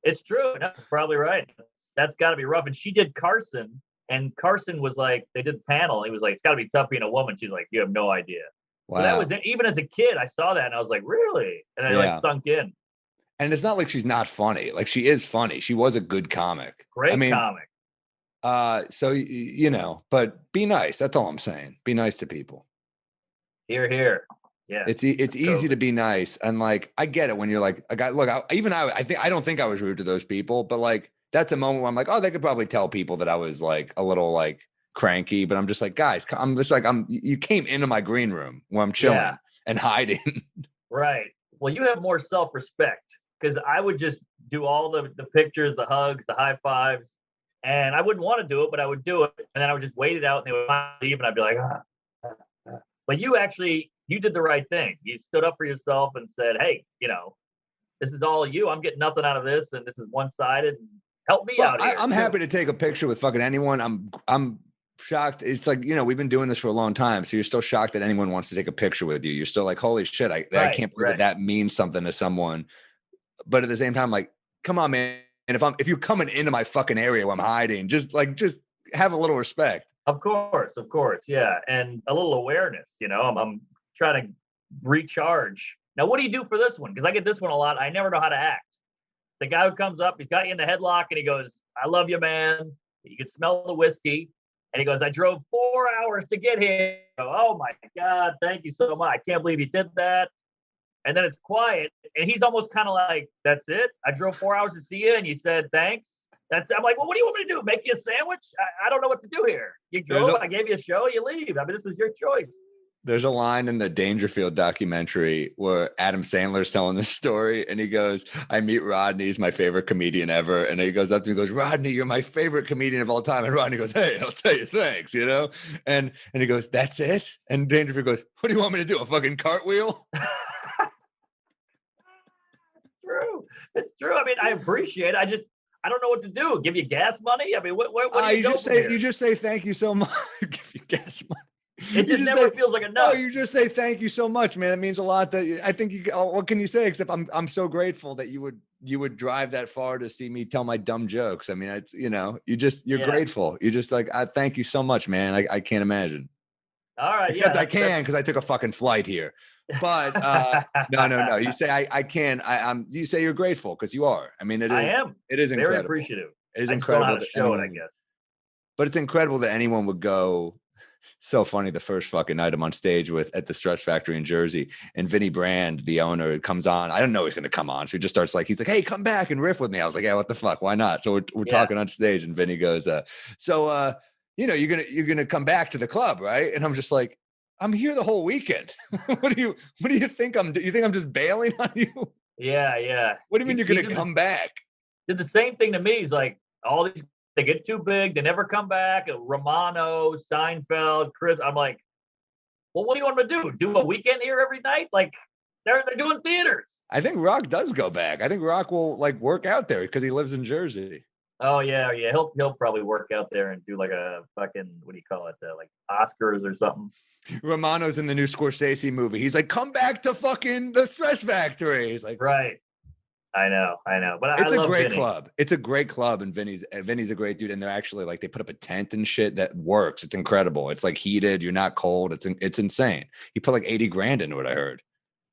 it's true. No, probably right. That's got to be rough. And she did Carson, and Carson was like, they did the panel. And he was like, it's got to be tough being a woman. She's like, you have no idea. Wow. So that was it. Even as a kid, I saw that and I was like, really? And I like sunk in. And it's not like she's not funny. Like she is funny. She was a good comic. Great comic. So you know, but be nice. That's all I'm saying. Be nice to people. Here, here. Yeah. It's easy to be nice. And like, I get it when you're like a guy. Look, I don't think I was rude to those people, but like, that's a moment where I'm like, oh, they could probably tell people that I was like a little like cranky, but I'm just like, guys, you came into my green room where I'm chilling and hiding. Right. Well, you have more self-respect because I would just do all the pictures, the hugs, the high fives, and I wouldn't want to do it, but I would do it. And then I would just wait it out and they would leave and I'd be like, But you did the right thing. You stood up for yourself and said, hey, you know, this is all you. I'm getting nothing out of this. And this is one-sided. Help me out here. I'm happy to take a picture with fucking anyone. I'm shocked. It's like, you know, we've been doing this for a long time. So you're still shocked that anyone wants to take a picture with you. You're still like, holy shit, I can't believe that means something to someone. But at the same time, like, come on, man. And if you're coming into my fucking area where I'm hiding, just have a little respect. Of course. Yeah. And a little awareness, you know, I'm trying to recharge. Now, what do you do for this one? Because I get this one a lot. I never know how to act. The guy who comes up, he's got you in the headlock and he goes, I love you, man. You can smell the whiskey. And he goes, I drove 4 hours to get here. Oh my God, thank you so much. I can't believe you did that. And then it's quiet. And he's almost kind of like, that's it? I drove 4 hours to see you and you said thanks. I'm like, well, what do you want me to do? Make you a sandwich? I don't know what to do here. You drove, I gave you a show, you leave. I mean, this is your choice. There's a line in the Dangerfield documentary where Adam Sandler's telling this story and he goes, I meet Rodney, he's my favorite comedian ever. And he goes up to me and goes, Rodney, you're my favorite comedian of all time. And Rodney goes, hey, I'll tell you thanks, you know? And he goes, that's it? And Dangerfield goes, what do you want me to do? A fucking cartwheel? It's true. I mean, I appreciate it. I don't know what to do. Give you gas money? I mean, what do you just say thank you so much. Give you gas money. It just never feels like enough. No, you just say thank you so much, man. It means a lot. That I think what can you say except I'm so grateful that you would drive that far to see me tell my dumb jokes. I mean, it's, you know, you're grateful. You're just like, I thank you so much, man. I can't imagine. All right, except I can because I took a fucking flight here. But no. You say I can. You say you're grateful because you are. I mean, it is. I am. It is incredible. Very appreciative. It is incredible. I guess. But it's incredible that anyone would go. So funny. The first fucking night I'm on stage at the Stretch Factory in Jersey, and Vinny Brand, the owner, comes on. I don't know he's going to come on, so he just starts like, he's like, "Hey, come back and riff with me." I was like, "Yeah, what the fuck? Why not?" So we're talking on stage, and Vinny goes, you know, you're gonna come back to the club, right?" And I'm just like, "I'm here the whole weekend. What do you think I'm? Do you think I'm just bailing on you?" Yeah. What do you mean you're gonna come back? Did the same thing to me. He's like, all these. They get too big. They never come back. Romano, Seinfeld, Chris. I'm like, well, what do you want me to do? Do a weekend here every night? Like they're doing theaters. I think Rock does go back. I think Rock will like work out there because he lives in Jersey. Oh yeah. He'll probably work out there and do like a fucking, what do you call it? Like Oscars or something. Romano's in the new Scorsese movie. He's like, come back to fucking the Stress Factory. He's like, right. I know, but it's a great Vinny. club. It's a great club, and Vinny's a great dude. And they're actually like, they put up a tent and shit that works. It's incredible. It's like heated. You're not cold. It's insane. He put like 80 grand into it, I heard.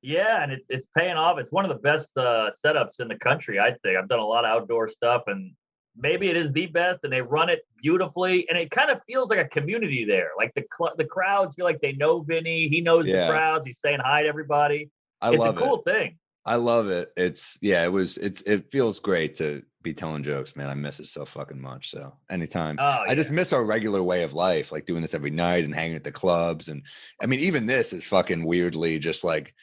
Yeah, and it's paying off. It's one of the best setups in the country, I think. I've done a lot of outdoor stuff, and maybe it is the best. And they run it beautifully, and it kind of feels like a community there. Like the crowds feel like they know Vinny. He knows the crowds. He's saying hi to everybody. It's a cool thing. I love it. It feels great to be telling jokes, man. I miss it so fucking much. So anytime. I just miss our regular way of life, like doing this every night and hanging at the clubs. And I mean, even this is fucking weirdly just like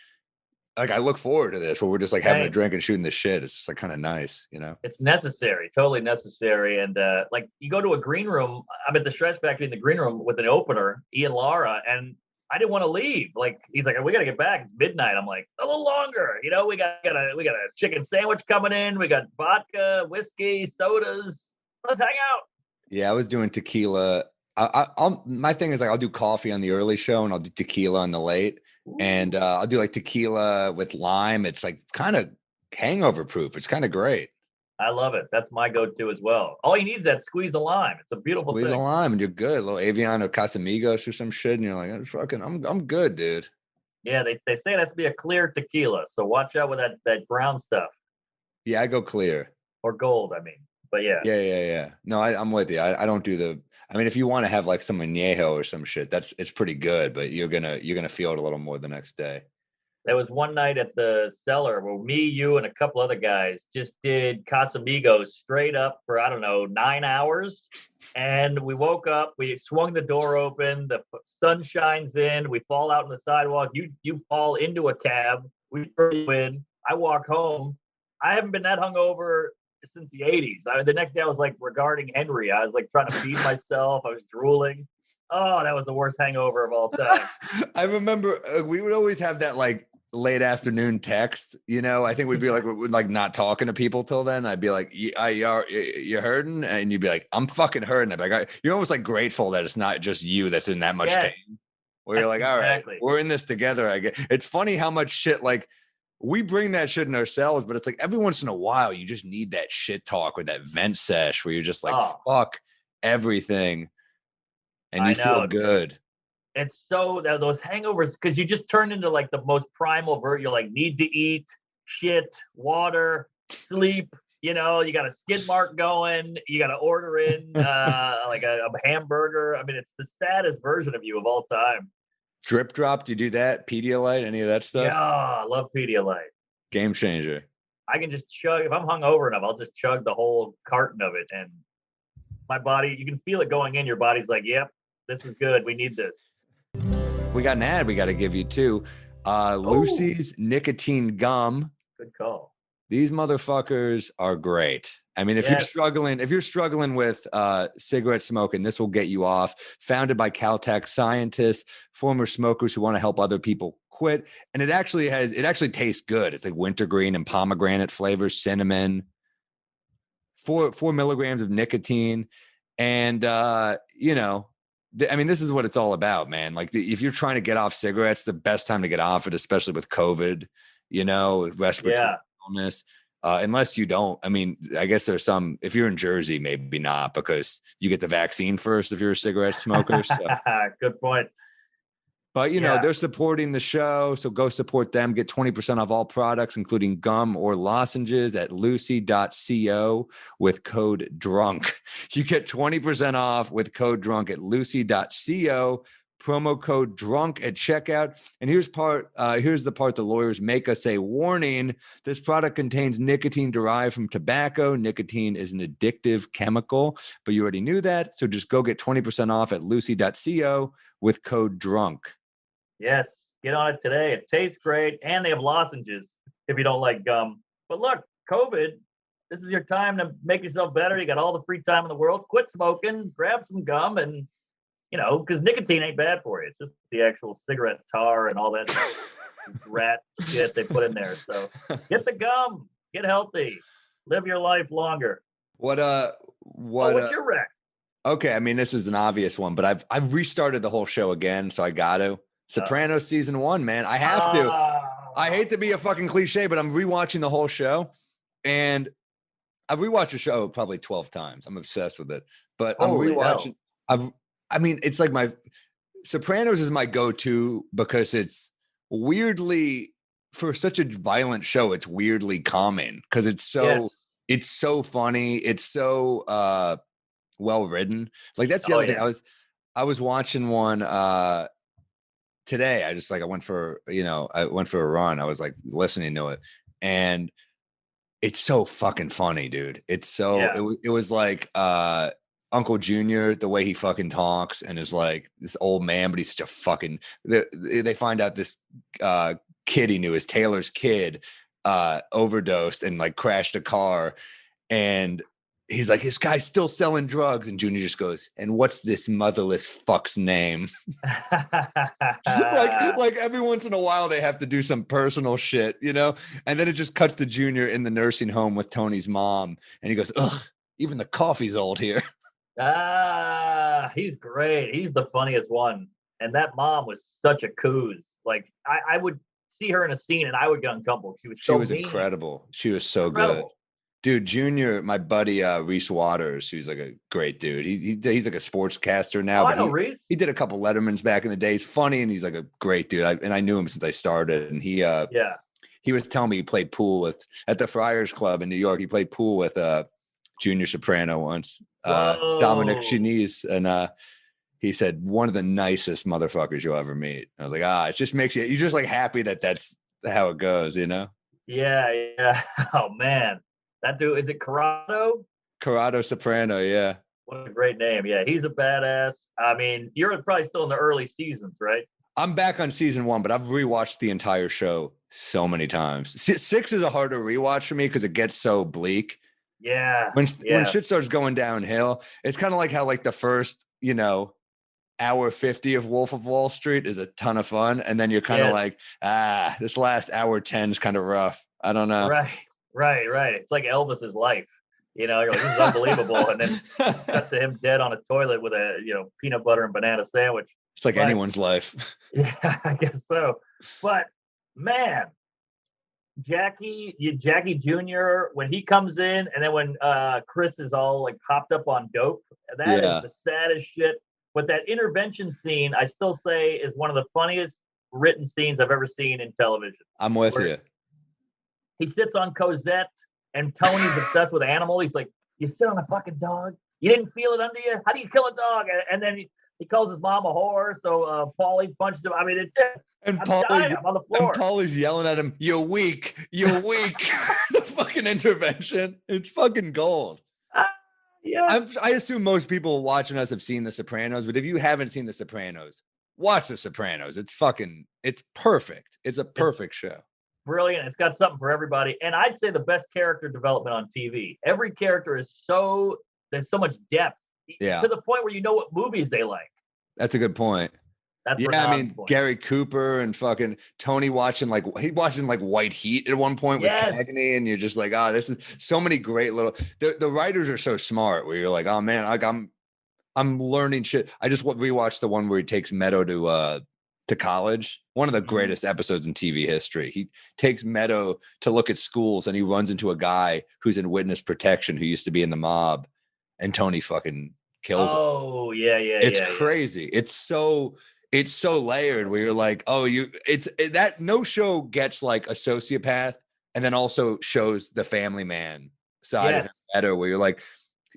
I look forward to this where we're just like having a drink and shooting the shit. It's just like kind of nice, you know? It's necessary, totally necessary. And like you go to a green room, I'm at the Stretch Factory in the green room with an opener, Ian Lara, and I didn't want to leave. Like he's like, we got to get back. It's midnight. I'm like, a little longer. You know, we got a chicken sandwich coming in. We got vodka, whiskey, sodas. Let's hang out. Yeah, I was doing tequila. My thing is like I'll do coffee on the early show and I'll do tequila on the late. Ooh. And I'll do like tequila with lime. It's like kind of hangover proof. It's kind of great. I love it. That's my go-to as well. All you need is that squeeze of lime. It's a beautiful thing. Squeeze of lime and you're good. A little Aviano Casamigos or some shit. And you're like, I'm good, dude. Yeah, they say it has to be a clear tequila. So watch out with that brown stuff. Yeah, I go clear. or gold. I mean, but yeah. Yeah. No, I'm with you. I don't do the. I mean, if you want to have like some añejo or some shit, it's pretty good, but you're gonna feel it a little more the next day. There was one night at the cellar where me, you, and a couple other guys just did Casamigos straight up for, I don't know, 9 hours. And we woke up, we swung the door open, the sun shines in, we fall out on the sidewalk. You fall into a cab, we throw you in. I walk home. I haven't been that hungover since the 80s. The next day I was like regarding Henry. I was like trying to feed myself. I was drooling. Oh, that was the worst hangover of all time. I remember we would always have that like late afternoon text. I think we'd be like we're like not talking to people till then. I'd be like, you're hurting, and you'd be like, I'm fucking hurting. I'd be like, you're almost like grateful that it's not just you that's in that much pain. Where you're like, all right, we're in this together. I get. It's funny how much shit like we bring that shit in ourselves, but it's like every once in a while you just need that shit talk or that vent sesh where you're just like, fuck everything. And you feel good. It's so those hangovers, because you just turn into like the most primal version. You're like, need to eat, shit, water, sleep. You got a skid mark going. You got to order in like a hamburger. I mean, it's the saddest version of you of all time. Drip drop, do you do that? Pedialyte, any of that stuff? Yeah, I love Pedialyte. Game changer. I can just chug. If I'm hungover enough, I'll just chug the whole carton of it. And my body, you can feel it going in. Your body's like, yep. This is good. We need this. We got an ad we got to give you too. Lucy's nicotine gum. Good call. These motherfuckers are great. I mean, if you're struggling with cigarette smoking, this will get you off. Founded by Caltech scientists, former smokers who want to help other people quit. And it actually tastes good. It's like wintergreen and pomegranate flavors, cinnamon, 4 milligrams of nicotine. And, I mean, this is what it's all about, man. Like if you're trying to get off cigarettes, the best time to get off it, especially with COVID, respiratory illness, unless you don't. I mean, I guess there's some, if you're in Jersey, maybe not, because you get the vaccine first if you're a cigarette smoker. So. Good point. But, they're supporting the show. So go support them. Get 20% off all products, including gum or lozenges at lucy.co with code DRUNK. You get 20% off with code DRUNK at lucy.co, promo code DRUNK at checkout. And here's the part the lawyers make us say, warning, this product contains nicotine derived from tobacco. Nicotine is an addictive chemical, but you already knew that. So just go get 20% off at lucy.co with code DRUNK. Yes, get on it today. It tastes great, and they have lozenges if you don't like gum. But look, COVID, this is your time to make yourself better. You got all the free time in the world. Quit smoking, grab some gum, and, because nicotine ain't bad for you. It's just the actual cigarette tar and all that rat shit they put in there. So get the gum, get healthy, live your life longer. What's your rec? Okay, I mean, this is an obvious one, but I've restarted the whole show again, so I got to. Sopranos season 1, man. I have to. I hate to be a fucking cliche, but I'm rewatching the whole show, and I've rewatched the show probably 12 times. I'm obsessed with it, but I'm rewatching. I mean, it's like my Sopranos is my go-to because it's weirdly, for such a violent show, it's weirdly calming because it's so funny. It's so well written. Like that's the other thing. I was watching one today. I went for a run. I was like listening to it, and it's so fucking funny, dude. It's so it was like Uncle Junior, the way he fucking talks, and is like this old man, but he's such a fucking. They find out this kid he knew is Taylor's kid overdosed and like crashed a car, and he's like, this guy's still selling drugs. And Junior just goes, and what's this motherless fuck's name? like every once in a while they have to do some personal shit, and then it just cuts to Junior in the nursing home with Tony's mom. And he goes, ugh, even the coffee's old here. He's great. He's the funniest one. And that mom was such a coos. Like I would see her in a scene and I would get uncomfortable. She was mean. Incredible. She was so good. Dude, Junior, my buddy Reese Waters, who's like a great dude. He's like a sportscaster now. I know Reese. He did a couple Lettermans back in the day. He's funny and he's like a great dude. I knew him since I started. And he he was telling me he played pool at the Friars Club in New York. He played pool with Junior Soprano once, Dominic Chinese, and he said one of the nicest motherfuckers you'll ever meet. I was like, it just makes you're just like happy that's how it goes, you know? Yeah. Oh man, that dude, is it Corrado? Corrado Soprano, yeah. What a great name. Yeah, he's a badass. I mean, you're probably still in the early seasons, right? I'm back on season 1, but I've rewatched the entire show so many times. 6 is a harder rewatch for me because it gets so bleak. Yeah. When shit starts going downhill, it's kind of like how like the first, hour 50 of Wolf of Wall Street is a ton of fun. And then you're kind of like, this last hour 10 is kind of rough. I don't know. Right. It's like Elvis's life. You're like, this is unbelievable. And then cut to him dead on a toilet with a, peanut butter and banana sandwich. It's like anyone's life. Yeah, I guess so. But man, Jackie Jr., when he comes in, and then when Chris is all like hopped up on dope, that is the saddest shit. But that intervention scene, I still say, is one of the funniest written scenes I've ever seen in television. I'm with you. He sits on Cosette, and Tony's obsessed with animals. He's like, you sit on a fucking dog? You didn't feel it under you? How do you kill a dog? And then he calls his mom a whore, so Paulie punches him. I mean, it's just, I'm on the floor. And Paulie's yelling at him, you're weak. The fucking intervention. It's fucking gold. Yeah. I assume most people watching us have seen The Sopranos, but if you haven't seen The Sopranos, watch The Sopranos. It's perfect. It's a perfect show. Brilliant. It's got something for everybody. And I'd say the best character development on TV. Every character there's so much depth. Yeah. To the point where you know what movies they like. That's a good point. That's point. Gary Cooper and fucking Tony watching White Heat at one point with Cagney, and you're just like, this is so many great little. The writers are so smart. Where you're like, oh man, like I'm learning shit. I just rewatched the one where he takes Meadow to college. One of the greatest episodes in TV history. He takes Meadow to look at schools, and he runs into a guy who's in witness protection who used to be in the mob, and Tony fucking kills him. Oh yeah. It's crazy. It's so layered where you're like, that no show gets like a sociopath and then also shows the family man side of him better, where you're like,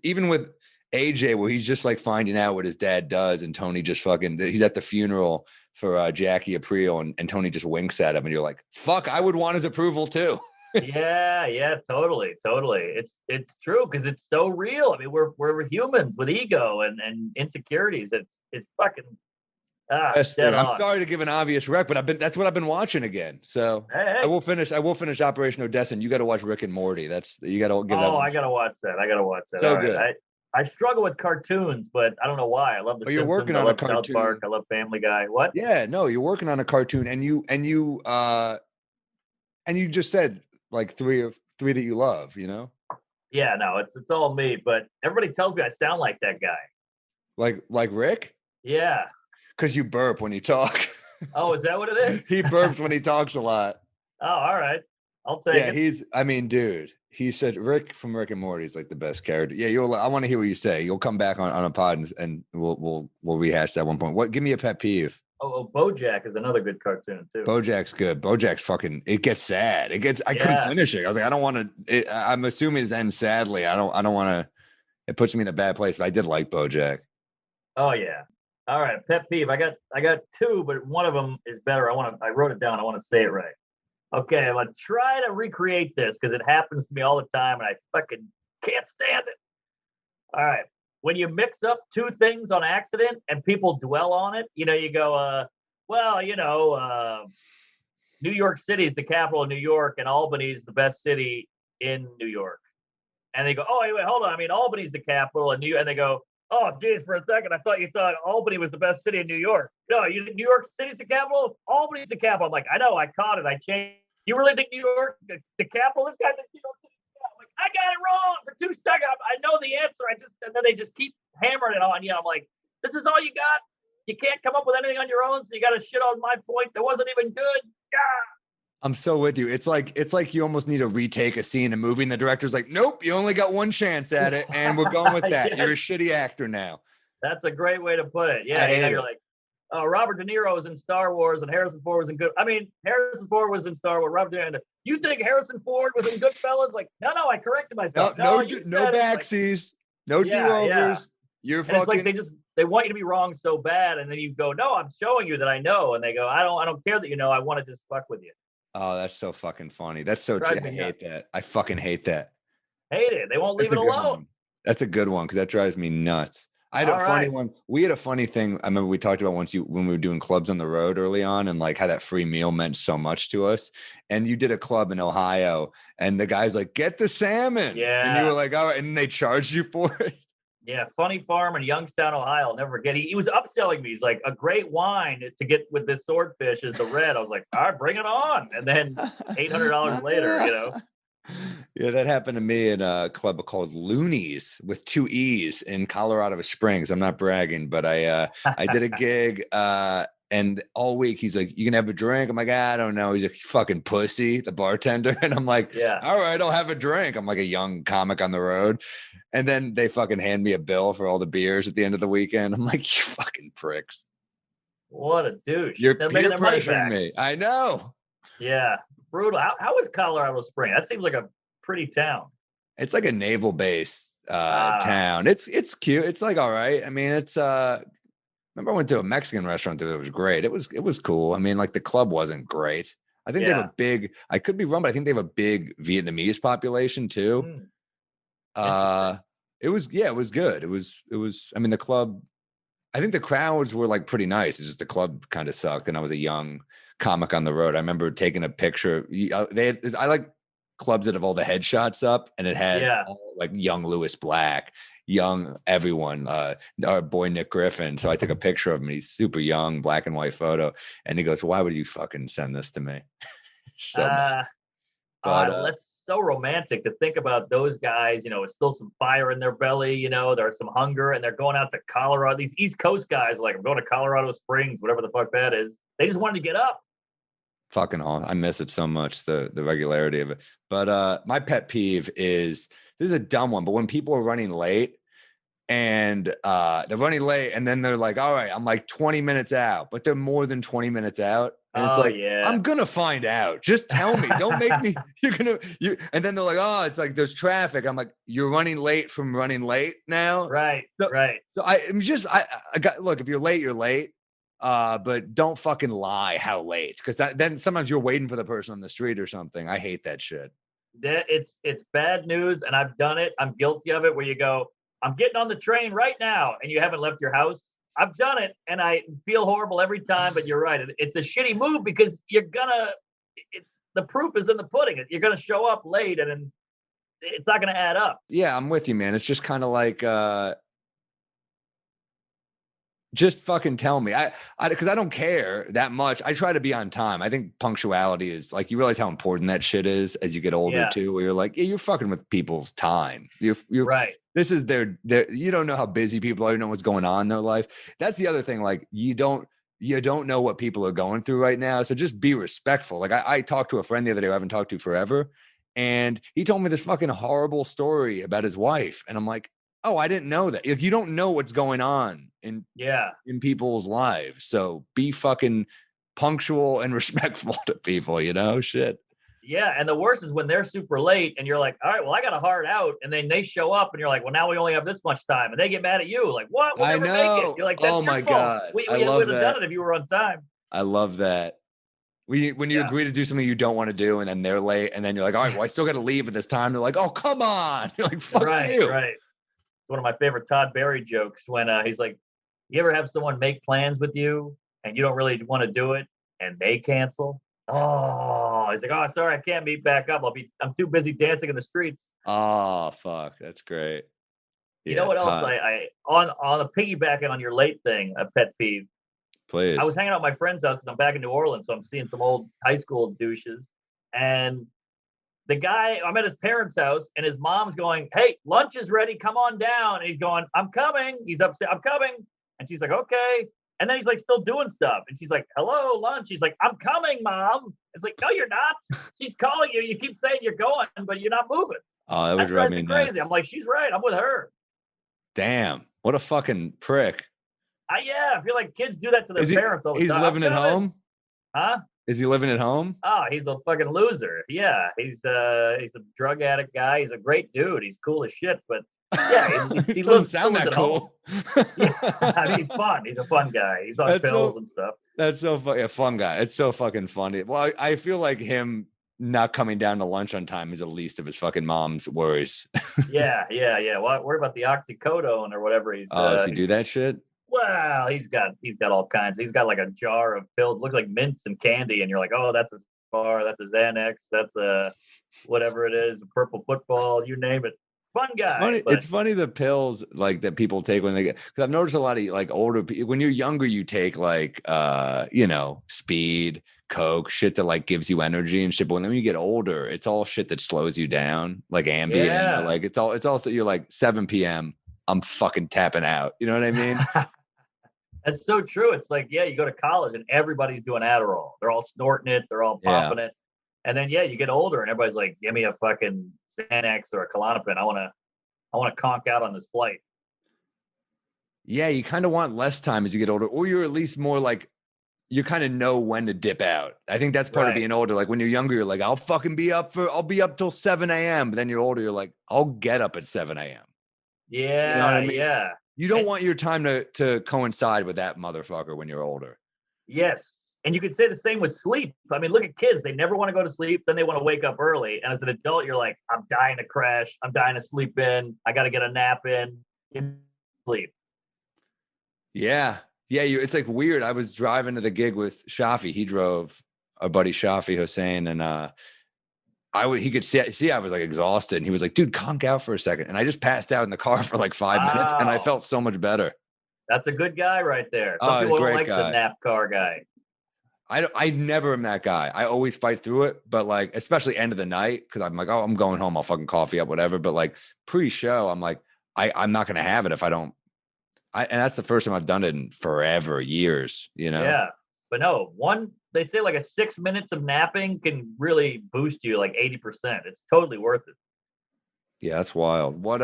even with AJ, where he's just like finding out what his dad does, and Tony just he's at the funeral for Jackie Aprile, and Tony just winks at him, and you're like, fuck, I would want his approval too. Yeah, totally. It's true, because it's so real. I mean, we're humans with ego and insecurities. It's fucking I'm sorry to give an obvious rec, but that's what I've been watching again. So hey. I will finish Operation Odessa, and you got to watch Rick and Morty. You got to give that one. I got to watch that. So all good. Right. I struggle with cartoons, but I don't know why. I love the Simpsons. You're working on a cartoon. South Park. I love Family Guy. What? Yeah, no, you're working on a cartoon, and you just said like three that you love, Yeah, no, it's all me, but everybody tells me I sound like that guy. Like Rick? Yeah. Because you burp when you talk. Oh, is that what it is? He burps when he talks a lot. Oh, all right. I'll take it. Yeah, dude, he said Rick from Rick and Morty is like the best character. Yeah, I want to hear what you say. You'll come back on a pod and we'll rehash that at one point. Give me a pet peeve. Oh, BoJack is another good cartoon too. BoJack's good. BoJack's fucking. It gets sad. I couldn't finish it. I was like, I don't want to. I'm assuming it ends sadly. I don't want to. It puts me in a bad place. But I did like BoJack. Oh yeah. All right, pet peeve. I got two, but one of them is better. I wrote it down. I want to say it right. Okay, I'm gonna try to recreate this because it happens to me all the time, and I fucking can't stand it. All right. When you mix up two things on accident and people dwell on it, you go, New York City is the capital of New York, and Albany's the best city in New York. And they go, oh, wait, hold on. I mean, Albany's the capital, and they go, oh, geez, for a second, I thought you thought Albany was the best city in New York. No, New York City's the capital? Albany's the capital. I'm like, I know, I caught it. I changed. You really think New York, the capital? This guy thinks New York City. I'm like, I got it wrong for 2 seconds. I know the answer. And then they just keep hammering it on you. I'm like, this is all you got? You can't come up with anything on your own, so you got to shit on my point that wasn't even good. I'm so with you. It's like you almost need to retake a scene in a movie, and the director's like, nope, you only got one chance at it, and we're going with that. Yes. You're a shitty actor now. That's a great way to put it. Yeah, you're like, Robert De Niro was in Star Wars and Harrison Ford was in good. I mean, Harrison Ford was in Star Wars. Robert De Niro. You think Harrison Ford was in Goodfellas? Like, no, I corrected myself. No backsies, no do-overs. You're and fucking. It's like they want you to be wrong so bad, and then you go, no, I'm showing you that I know, and they go, I don't care that you know. I want to just fuck with you. Oh, that's so fucking funny. That's so true. I hate that. I fucking hate that. Hate it. They won't leave it alone. That's a good one because that drives me nuts. I had a funny one. We had a funny thing. I remember we talked about when we were doing clubs on the road early on, and like how that free meal meant so much to us. And you did a club in Ohio, and the guy's like, "Get the salmon." Yeah. And you were like, "Oh," and they charged you for it. Yeah, Funny Farm in Youngstown, Ohio. I'll never forget. He was upselling me. He's like, a great wine to get with this swordfish is the red. I was like, all right, bring it on. And then $800 later, you know. Yeah, that happened to me in a club called Loonies with 2 E's in Colorado Springs. I'm not bragging, but I did a gig and all week he's like, "You can have a drink." I'm like, "I don't know." He's like, "Fucking pussy," the bartender. And I'm like, "Yeah, all right, I'll have a drink." I'm like a young comic on the road. And then they fucking hand me a bill for all the beers at the end of the weekend. I'm like, "You fucking pricks." What a douche. You're peer pressuring me. I know. Yeah. Brutal. How is Colorado Springs? That seems like a pretty town. It's like a naval base town. It's cute. It's like all right. I mean, it's remember I went to a Mexican restaurant there that was great. It was cool. I mean, like the club wasn't great. I think they have a big, I could be wrong, but I think they have a big Vietnamese population too. It was good. It was, I mean, the club, I think the crowds were like pretty nice. It's just the club kind of sucked. And I was a young comic on the road. I remember taking a picture. I like clubs that have all the headshots up, and it had all, like young Lewis Black, young everyone, our boy Nick Griffin. So I took a picture of him. He's super young, black and white photo. And he goes, "Why would you fucking send this to me?" That's so romantic to think about those guys, you know, with still some fire in their belly, you know, there's some hunger, and they're going out to Colorado. These East Coast guys are like, "I'm going to Colorado Springs," whatever the fuck that is. They just wanted to get up. Fucking awesome. I miss it so much, the regularity of it. But my pet peeve is, this is a dumb one, but when people are running late and they're running late and then they're like, "All right, I'm like 20 minutes out," but they're more than 20 minutes out. And it's like, I'm gonna find out. Just tell me. Don't make me. And then they're like, "Oh, it's like there's traffic." I'm like, "You're running late from running late now." Right. So, right. So I got, look, if you're late, you're late. But don't fucking lie how late, because then sometimes you're waiting for the person on the street or something. I hate that shit. It's bad news, and I've done it. I'm guilty of it. Where you go, "I'm getting on the train right now," and you haven't left your house. I've done it, and I feel horrible every time. But you're right; it's a shitty move because the proof is in the pudding. You're gonna show up late, and it's not gonna add up. Yeah, I'm with you, man. It's just kind of like, just fucking tell me. Because I don't care that much. I try to be on time. I think punctuality is like, you realize how important that shit is as you get older too, where you're like, yeah, you're fucking with people's time. You're right. This is their, you don't know how busy people are. You don't know what's going on in their life. That's the other thing. Like you don't know what people are going through right now. So just be respectful. Like I talked to a friend the other day who I haven't talked to forever. And he told me this fucking horrible story about his wife. And I'm like, oh, I didn't know that. Like, you don't know what's going on in people's lives. So be fucking punctual and respectful to people, you know? Shit. Yeah. And the worst is when they're super late and you're like, all right, well, I got a hard out. And then they show up and you're like, well, now we only have this much time. And they get mad at you. Like, what? We'll never make it. You're like, that's oh my God. We would have done it if you were on time. I love that. When you agree to do something you don't want to do and then they're late and then you're like, all right, well, I still got to leave at this time. They're like, oh, come on. You're like, fuck you. Right. One of my favorite Todd Barry jokes when he's like, you ever have someone make plans with you and you don't really want to do it and they cancel? Oh, he's like, oh, sorry, I can't meet back up. I'm too busy dancing in the streets. Oh, fuck. That's great. You know what else I on a piggybacking on your late thing, a pet peeve. Please. I was hanging out at my friend's house because I'm back in New Orleans, so I'm seeing some old high school douches. And the guy, I'm at his parents' house, and his mom's going, "Hey, lunch is ready. Come on down." And he's going, "I'm coming." He's upset. "I'm coming." And she's like, "Okay." And then he's like still doing stuff. And she's like, "Hello, lunch." He's like, "I'm coming, Mom." It's like, "No, you're not. She's calling you. You keep saying you're going, but you're not moving." Oh, that would drive me crazy. I'm like, she's right. I'm with her. Damn. What a fucking prick. Yeah, I feel like kids do that to their parents all the He's time. living at home? Huh? Is he living at home? Oh, he's a fucking loser. Yeah, he's a drug addict guy. He's a great dude. He's cool as shit, but yeah, It he doesn't lives sound that at home. cool. Yeah, I mean, he's fun. He's a fun guy. He's on pills and stuff. That's so funny. A fun guy. It's so fucking funny. Well, I feel like him not coming down to lunch on time is the least of his fucking mom's worries. Yeah. Well, worry about the oxycodone or whatever he's. Does he do that shit? Well, he's got all kinds. He's got like a jar of pills, looks like mints and candy, and you're like, oh, that's a bar, that's a Xanax, that's a whatever it is, a purple football, you name it. Fun guy. It's funny the pills like that people take when they get, because I've noticed a lot of like older people, when you're younger, you take like speed, coke, shit that like gives you energy and shit. But when you get older, it's all shit that slows you down, like Ambien, or like it's also you're like 7 p.m. I'm fucking tapping out. You know what I mean? That's so true. It's like, yeah, you go to college and everybody's doing Adderall. They're all snorting it. They're all popping it. And then, you get older and everybody's like, give me a fucking Xanax or a Klonopin. I want to conk out on this flight. Yeah, you kind of want less time as you get older, or you're at least more like, you kind of know when to dip out. I think that's part of being older. Like when you're younger, you're like, I'll be up till 7 a.m. But then you're older, you're like, I'll get up at 7 a.m. Yeah. You know what I mean? Yeah. You don't want your time to coincide with that motherfucker when you're older. Yes. And you could say the same with sleep. I mean, look at kids. They never want to go to sleep. Then they want to wake up early. And as an adult, you're like, I'm dying to crash. I'm dying to sleep in. I got to get a nap in. Sleep. Yeah. Yeah. It's like weird. I was driving to the gig with Shafi. He drove, our buddy Shafi Hussein. And he could see I was like exhausted, and he was like, dude, conk out for a second. And I just passed out in the car for like 5 minutes, and I felt so much better. That's a good guy right there. Some people don't like the nap car guy. I never am that guy. I always fight through it, but like, especially end of the night, because I'm like, oh, I'm going home. I'll fucking coffee up, whatever. But like pre-show, I'm like, I'm not going to have it if I don't. And that's the first time I've done it in forever, years, you know? Yeah. But no, they say like a 6 minutes of napping can really boost you like 80%. It's totally worth it. Yeah, that's wild. What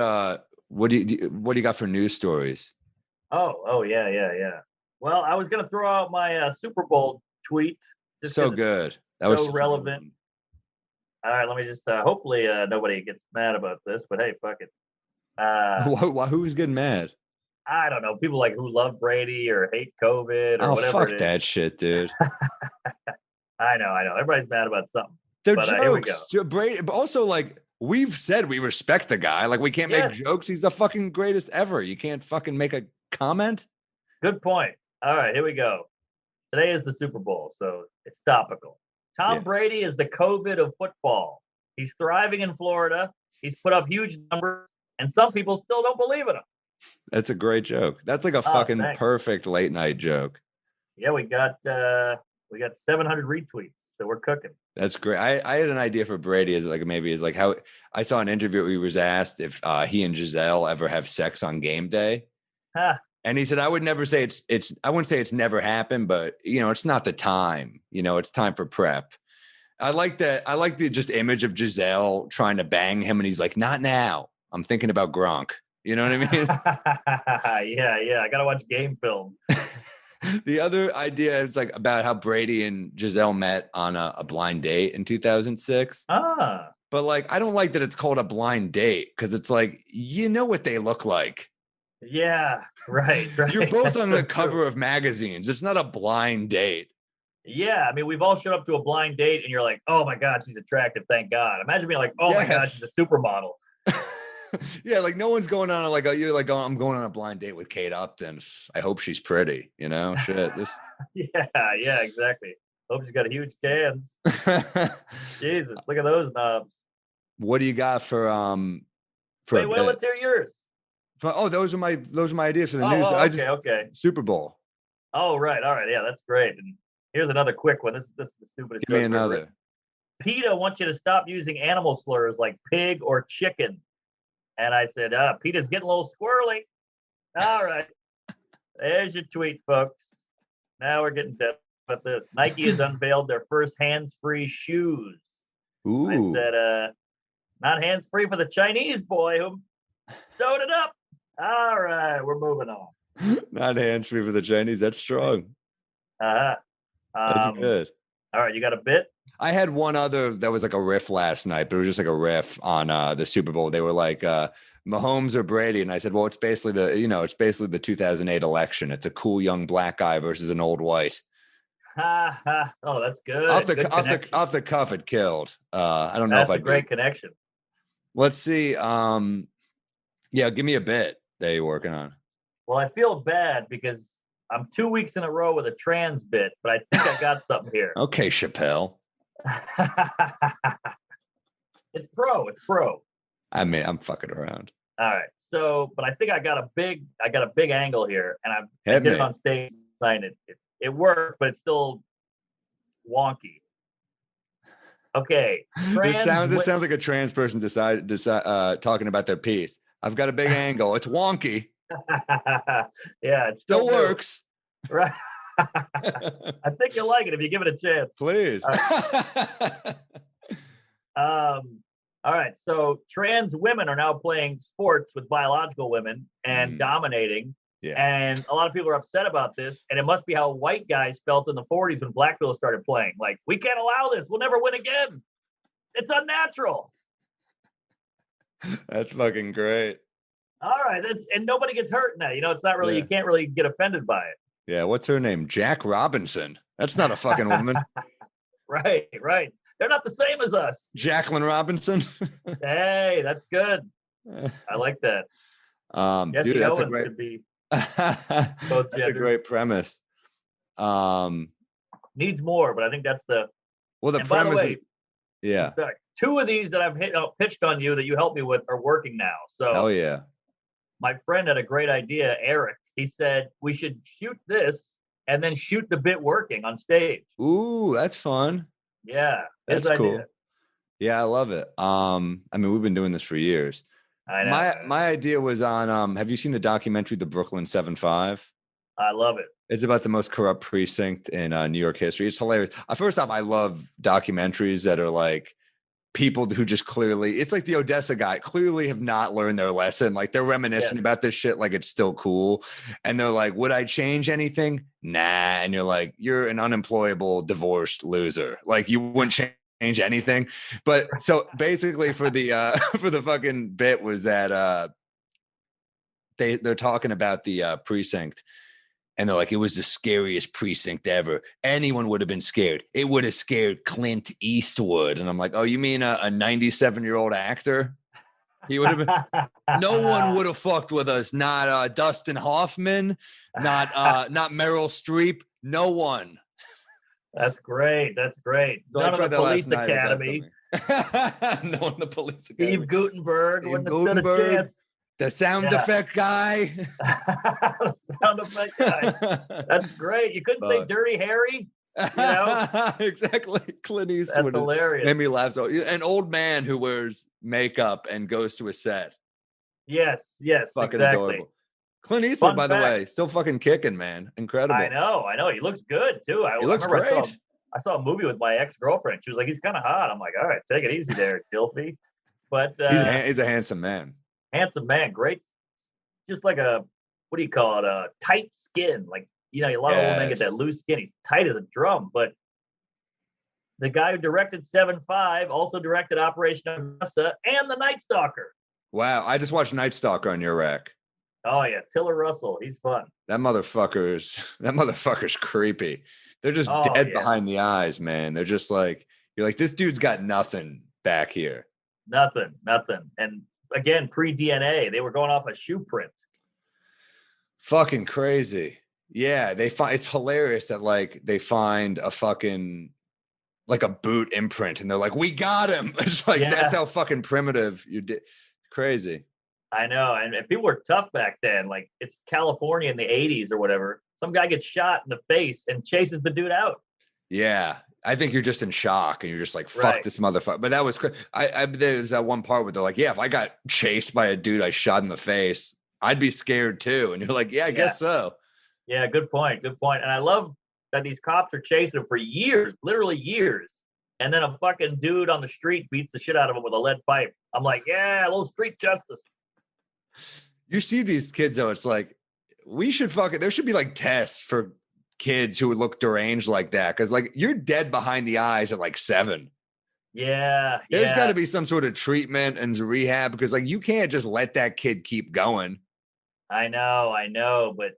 do you got for news stories? Oh yeah. Well, I was gonna throw out my Super Bowl tweet. Just so good. That was so relevant. All right, let me just hopefully nobody gets mad about this, but hey, fuck it. Who's getting mad? I don't know. People like who love Brady or hate COVID or whatever. Fuck that shit, dude. I know. Everybody's mad about something. They're jokes. Brady, but also like we've said, we respect the guy. Like we can't make jokes. He's the fucking greatest ever. You can't fucking make a comment. Good point. All right, here we go. Today is the Super Bowl, so it's topical. Tom Brady is the COVID of football. He's thriving in Florida. He's put up huge numbers, and some people still don't believe in him. That's a great joke. That's like a fucking perfect late night joke. Yeah, we got 700 retweets, so we're cooking. That's great. I had an idea for Brady is like how I saw an interview where he was asked if he and Giselle ever have sex on game day. And he said, I would never say I wouldn't say it's never happened, but it's not the time, it's time for prep. I like that. I like the just image of Giselle trying to bang him. And he's like, not now. I'm thinking about Gronk. You know what I mean? Yeah. I got to watch game film. The other idea is like about how Brady and Giselle met on a blind date in 2006. But like, I don't like that it's called a blind date because it's like, what they look like. Yeah, right. You're both on the cover of magazines. It's not a blind date. Yeah, I mean, we've all showed up to a blind date and you're like, oh my God, she's attractive. Thank God. Imagine being like, oh my God, she's a supermodel. Yeah, like no one's going on you're like, oh, I'm going on a blind date with Kate Upton. I hope she's pretty, shit. Yeah, exactly. Hope she's got huge cans. Jesus, look at those knobs. What do you got for Wait, let's hear yours. Those are my ideas for the news. Okay. Super Bowl. Oh, right. All right. Yeah, that's great. And here's another quick one. This is the stupidest. Give me another. PETA wants you to stop using animal slurs like pig or chicken. And I said, PETA's getting a little squirrely. All right. There's your tweet, folks. Now we're getting done with this. Nike has unveiled their first hands-free shoes. Ooh. I said, not hands-free for the Chinese boy who sewed it up. All right, we're moving on. Not hands-free for the Chinese. That's strong. Uh-huh. That's good. All right, you got a bit? I had one other that was like a riff last night, but it was just like a riff on the Super Bowl. They were like Mahomes or Brady, and I said, well, it's basically the 2008 election. It's a cool young black guy versus an old white. Ha ha. Oh, that's good. Off the cuff, it killed. I don't know That's if a great connection. Let's see. Yeah, give me a bit that you're working on. Well, I feel bad because I'm 2 weeks in a row with a trans bit, but I think I got something here. Okay, Chappelle. It's pro. I mean, I'm fucking around. All right. So, but I think I got a big angle here, and I did it on stage. Signed it. It worked, but it's still wonky. Okay. This sounds like a trans person decide talking about their piece. I've got a big angle. It's wonky. Yeah, it still works. Right. I think you'll like it if you give it a chance. Please. All right. So trans women are now playing sports with biological women and dominating. Yeah. And a lot of people are upset about this. And it must be how white guys felt in the 40s when black people started playing. Like, we can't allow this. We'll never win again. It's unnatural. That's fucking great. All right. And nobody gets hurt in that. You know, it's not really, you can't really get offended by it. Yeah. What's her name? Jack Robinson. That's not a fucking woman. Right. They're not the same as us. Jacqueline Robinson. Hey, that's good. I like that. Dude, that's a great. Could be That's a great premise. Needs more, but I think that's the. Well, the and premise. By the way, yeah. Sorry, 2 of these that I've pitched on you that you helped me with are working now. So. Oh yeah. My friend had a great idea, Eric. He said we should shoot this and then shoot the bit working on stage. Ooh, that's fun. Yeah, that's cool. Yeah, I love it. I mean, we've been doing this for years. I know. My idea was on. Have you seen the documentary, The Brooklyn 7-5? I love it. It's about the most corrupt precinct in New York history. It's hilarious. First off, I love documentaries that are like people who just clearly, it's like the Odessa guy, clearly have not learned their lesson. Like they're reminiscing about this shit like it's still cool. And they're like, would I change anything? Nah. And you're like, you're an unemployable, divorced loser. Like you wouldn't change anything. But so basically for the for the fucking bit was that they're talking about the precinct. And they're like, it was the scariest precinct ever. Anyone would have been scared. It would have scared Clint Eastwood. And I'm like, oh, you mean a 97-year-old actor? He would have been. No one would have fucked with us. Not Dustin Hoffman. Not Meryl Streep. No one. That's great. That's great. So None of the Police Academy. No one in the Police Academy. Steve Guttenberg wouldn't have stood a chance. The sound effect guy. The sound effect guy. That's great. You couldn't say Dirty Harry. You know? Exactly. Clint Eastwood. That's hilarious. Made me laugh. So an old man who wears makeup and goes to a set. Yes, fucking exactly. Adorable. Clint Eastwood, by the fact. way, still fucking kicking, man. Incredible. I know. He looks good too. He looks great. I saw a movie with my ex-girlfriend. She was like, he's kind of hot. I'm like, all right, take it easy there, Dilfy. But he's a handsome man. Handsome man, great. Just like a, what do you call it? A tight skin. Like, you know, a lot of old men get that loose skin. He's tight as a drum. But the guy who directed 7-5 also directed Operation Odessa and The Night Stalker. Wow. I just watched Night Stalker on your rack. Oh yeah, Tiller Russell. He's fun. That motherfucker's creepy. They're just dead behind the eyes, man. They're just like, you're like, this dude's got nothing back here. Nothing. And again, pre-DNA, they were going off a shoe print. Fucking crazy. Yeah, it's hilarious that like they find a fucking like a boot imprint and they're like, we got him. It's like that's how fucking primitive you did. Crazy. I know, and people were tough back then. Like it's California in the 80s or whatever. Some guy gets shot in the face and chases the dude out. Yeah. I think you're just in shock and you're just like, fuck this motherfucker. But that was crazy. There's that one part where they're like, yeah, if I got chased by a dude I shot in the face, I'd be scared too. And you're like, yeah, I guess so. Yeah, good point. And I love that these cops are chasing him for years, literally years. And then a fucking dude on the street beats the shit out of him with a lead pipe. I'm like, yeah, a little street justice. You see these kids though, it's like we should there should be like tests for kids who would look deranged like that. Cause like you're dead behind the eyes at like 7. Yeah. There's got to be some sort of treatment and rehab because like you can't just let that kid keep going. I know, but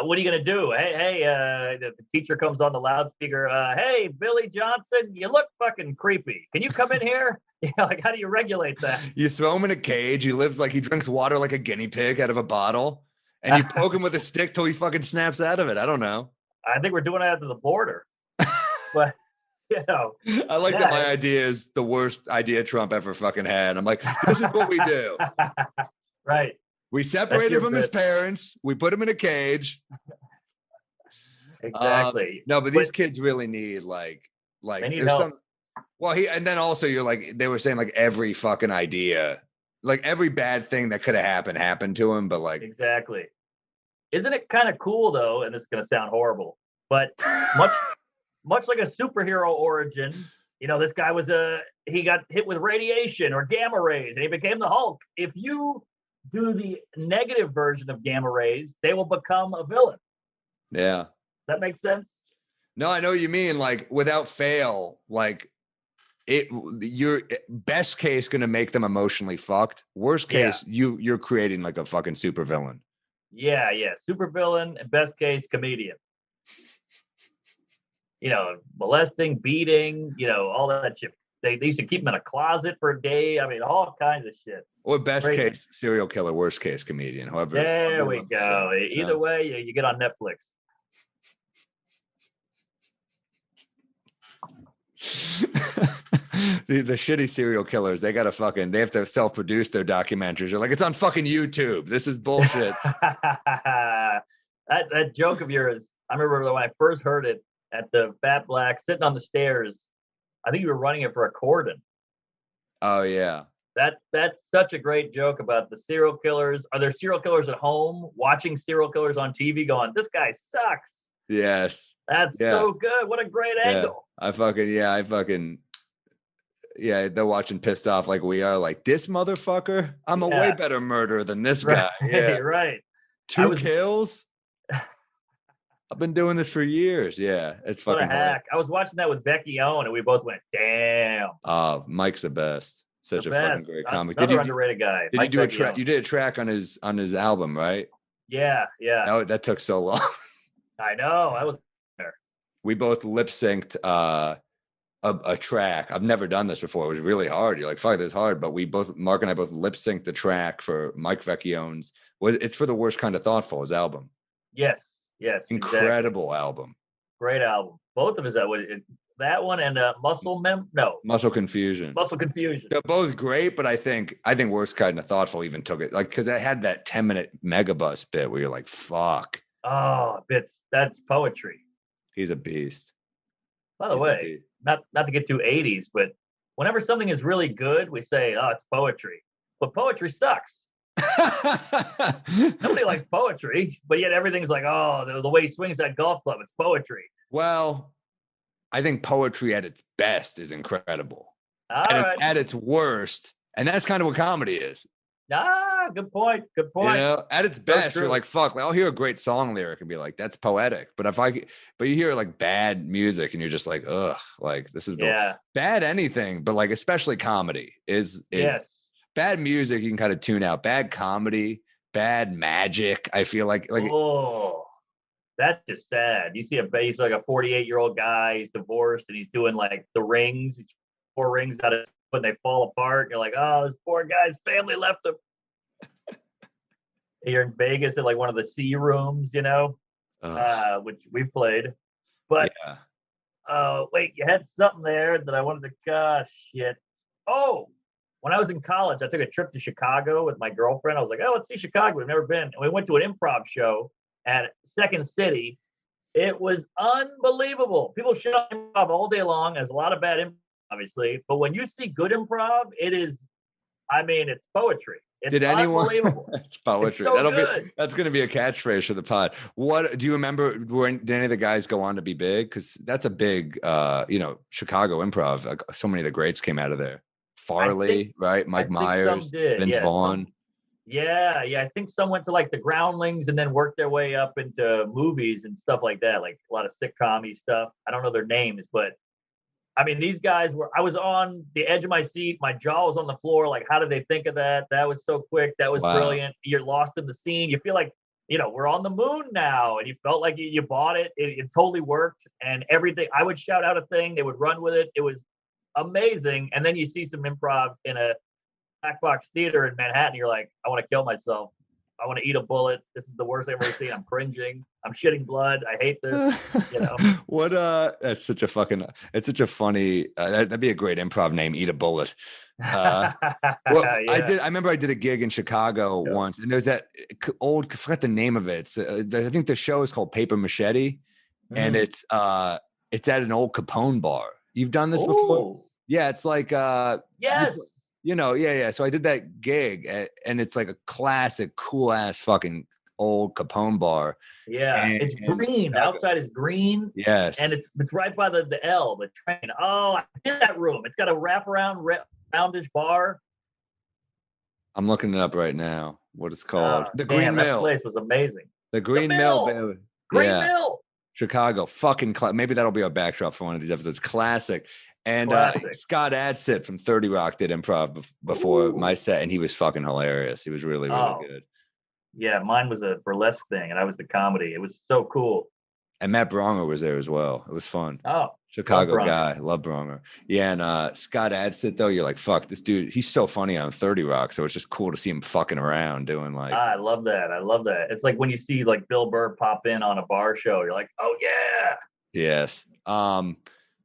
what are you gonna do? Hey, the teacher comes on the loudspeaker. Hey, Billy Johnson, you look fucking creepy. Can you come in here? Yeah, like how do you regulate that? You throw him in a cage. He drinks water like a guinea pig out of a bottle, and you poke him with a stick till he fucking snaps out of it. I don't know. I think we're doing it at the border, but you know, I like that my idea is the worst idea Trump ever fucking had. I'm like, this is what we do. Right. We separate him from his parents. We put him in a cage. Exactly. No, but these kids really need like they need there's help. some. Well, and then also you're like they were saying like every fucking idea, like every bad thing that could have happened to him, but like exactly. Isn't it kind of cool though? And this is gonna sound horrible, but much like a superhero origin. You know, this guy he got hit with radiation or gamma rays, and he became the Hulk. If you do the negative version of gamma rays, they will become a villain. Yeah. That makes sense? No, I know what you mean. Like without fail, like your best case going to make them emotionally fucked. Worst case, you're creating like a fucking super villain. Yeah. Super villain and best case comedian. You know, molesting, beating, you know, all that shit. They used to keep him in a closet for a day. I mean, all kinds of shit. Or best case serial killer, worst case comedian. However, there we go. Either way, you get on Netflix. the shitty serial killers, they have to self-produce their documentaries. They're like, it's on fucking YouTube. This is bullshit. that joke of yours, I remember when I first heard it at the Fat Black sitting on the stairs. I think you were running it for a Corden. Oh yeah. That's such a great joke about the serial killers. Are there serial killers at home watching serial killers on TV going, this guy sucks? Yes. That's so good. What a great angle. They're watching pissed off like we are, like this motherfucker. I'm a way better murderer than this guy. Yeah. Right. 2 kills. I've been doing this for years. Yeah. It's fucking what a hack. I was watching that with Becky Owen and we both went, damn. Mike's the best. Such a fucking great comic. Another underrated guy. Did you do a track? You did a track on his album, right? Yeah. That took so long. I know. I was there. We both lip synced a track. I've never done this before. It was really hard. You're like, fuck, this is hard. But Mark and I both lip synced the track for Mike Vecchione's. It's for The Worst Kind of Thoughtful, his album. Yes. Incredible album. Great album. Both of his that one and Muscle Confusion. Muscle Confusion. They're both great, but I think Worst Kind of Thoughtful even took it, like, because I had that 10-minute megabus bit where you're like, fuck. Oh, that's poetry. He's a beast. By the way, not to get too 80s, but whenever something is really good, we say, oh, it's poetry. But poetry sucks. Nobody likes poetry, but yet everything's like, oh, the way he swings that golf club, it's poetry. Well, I think poetry at its best is incredible. At its worst, and that's kind of what comedy is. Good point. You know, at its best, you're like, fuck, I'll hear a great song lyric and be like, that's poetic. But you hear like bad music and you're just like, ugh, like this is bad anything, but like especially comedy is bad music. You can kind of tune out. Bad comedy, bad magic. I feel like oh, that's just sad. You see he's like a 48-year-old guy. He's divorced and he's doing like the rings, 4 rings out of when they fall apart. And you're like, oh, this poor guy's family left him. You're in Vegas at like one of the C rooms, you know, which we've played. But wait, you had something there that I wanted to. Gosh, shit. Oh, when I was in college, I took a trip to Chicago with my girlfriend. I was like, oh, let's see Chicago. We've never been. And we went to an improv show at Second City. It was unbelievable. People shit on improv all day long. There's a lot of bad improv, obviously. But when you see good improv, it's poetry. It's unbelievable. It's poetry. It's that's going to be a catchphrase for the pod. What do you remember? Did any of the guys go on to be big? Because that's a big, Chicago improv. Like, so many of the greats came out of there. Farley, right? Mike Myers, Vince Vaughn. Yeah, yeah. I think some went to like the Groundlings and then worked their way up into movies and stuff like that, like a lot of sitcom-y stuff. I don't know their names, but I mean, these guys were, I was on the edge of my seat. My jaw was on the floor. Like, how did they think of that? That was so quick. That was Wow. brilliant. You're lost in the scene. You feel like, we're on the moon now. And you felt like you bought it. It totally worked. And everything, I would shout out a thing. They would run with it. It was amazing. And then you see some improv in a black box theater in Manhattan. You're like, I want to kill myself. I want to eat a bullet. This is the worst I've ever seen. I'm cringing. I'm shitting blood. I hate this. What that's such a fucking it's such a funny that'd be a great improv name, Eat a Bullet. Well, I remember I did a gig in Chicago once, and there's that old, I forgot the name of it. I think the show is called Paper Machete, and it's at an old Capone bar. You've done this before? Yeah, it's like yes. Yeah. So I did that gig, and it's like a classic, cool ass fucking old Capone bar. Yeah, it's green. The outside is green. Yes, and it's right by the L, the train. Oh, I did that room. It's got a wraparound roundish bar. I'm looking it up right now. What it's called? The Green Mill. That place was amazing. The Green Mill. Green Mill. Chicago. Fucking maybe that'll be our backdrop for one of these episodes. Classic. And Scott Adsit from 30 Rock did improv before my set, and he was fucking hilarious. He was really, really good. Yeah, mine was a burlesque thing, and I was the comedy. It was so cool. And Matt Bronger was there as well. It was fun. Oh, Chicago guy. Love Bronger. Yeah, and Scott Adsit, though, you're like, fuck, this dude, he's so funny on 30 Rock, so it's just cool to see him fucking around doing like... I love that. It's like when you see like Bill Burr pop in on a bar show, you're like, oh, yeah. Yes.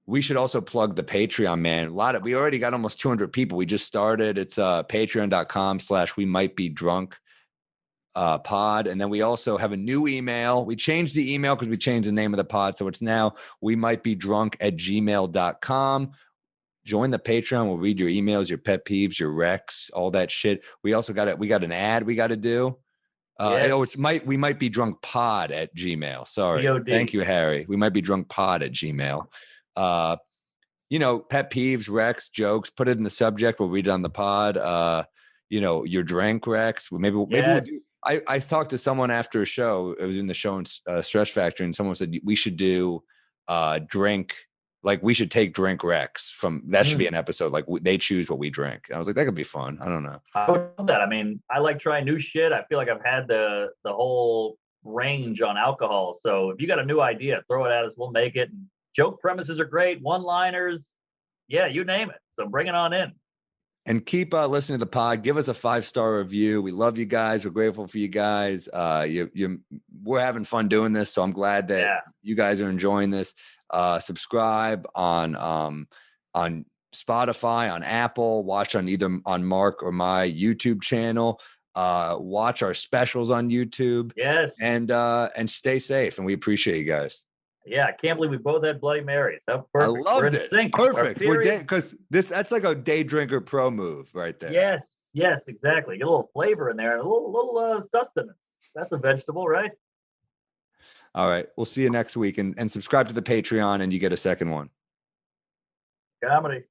We should also plug the Patreon, man. We already got almost 200 people. We just started. It's patreon.com/we-might-be-drunk pod. And then we also have a new email. We changed the email because we changed the name of the pod. So it's now we-might-be-drunk@gmail.com. Join the Patreon. We'll read your emails, your pet peeves, your recs, all that shit. We also got an ad we got to do. It's we might be drunk pod at Gmail. Sorry. POD. Thank you, Harry. We might be drunk pod at Gmail. Pet peeves, recs, jokes, put it in the subject. We'll read it on the pod. Your drink recs. Maybe we'll do. I talked to someone after a show. It was in the show in Stress Factory, and someone said we should do drink. Like we should take drink recs from that should be an episode. Like they choose what we drink. And I was like, that could be fun. I don't know. I would love that. I mean, I like trying new shit. I feel like I've had the whole range on alcohol. So if you got a new idea, throw it at us. We'll make it. And joke premises are great. One-liners. Yeah, you name it. So bring it on in. And keep listening to the pod. Give us a 5-star review. We love you guys. We're grateful for you guys. We're having fun doing this. So I'm glad that you guys are enjoying this. Subscribe on Spotify, on Apple, watch on either on Mark or my YouTube channel, watch our specials on YouTube. Yes. And stay safe. And we appreciate you guys. Yeah. I can't believe we both had Bloody Marys. How perfect. I loved it. Sync. Perfect. Because that's like a day drinker pro move right there. Yes. Yes, exactly. Get a little flavor in there, a little sustenance. That's a vegetable, right? All right. We'll see you next week, and subscribe to the Patreon and you get a second one. Comedy.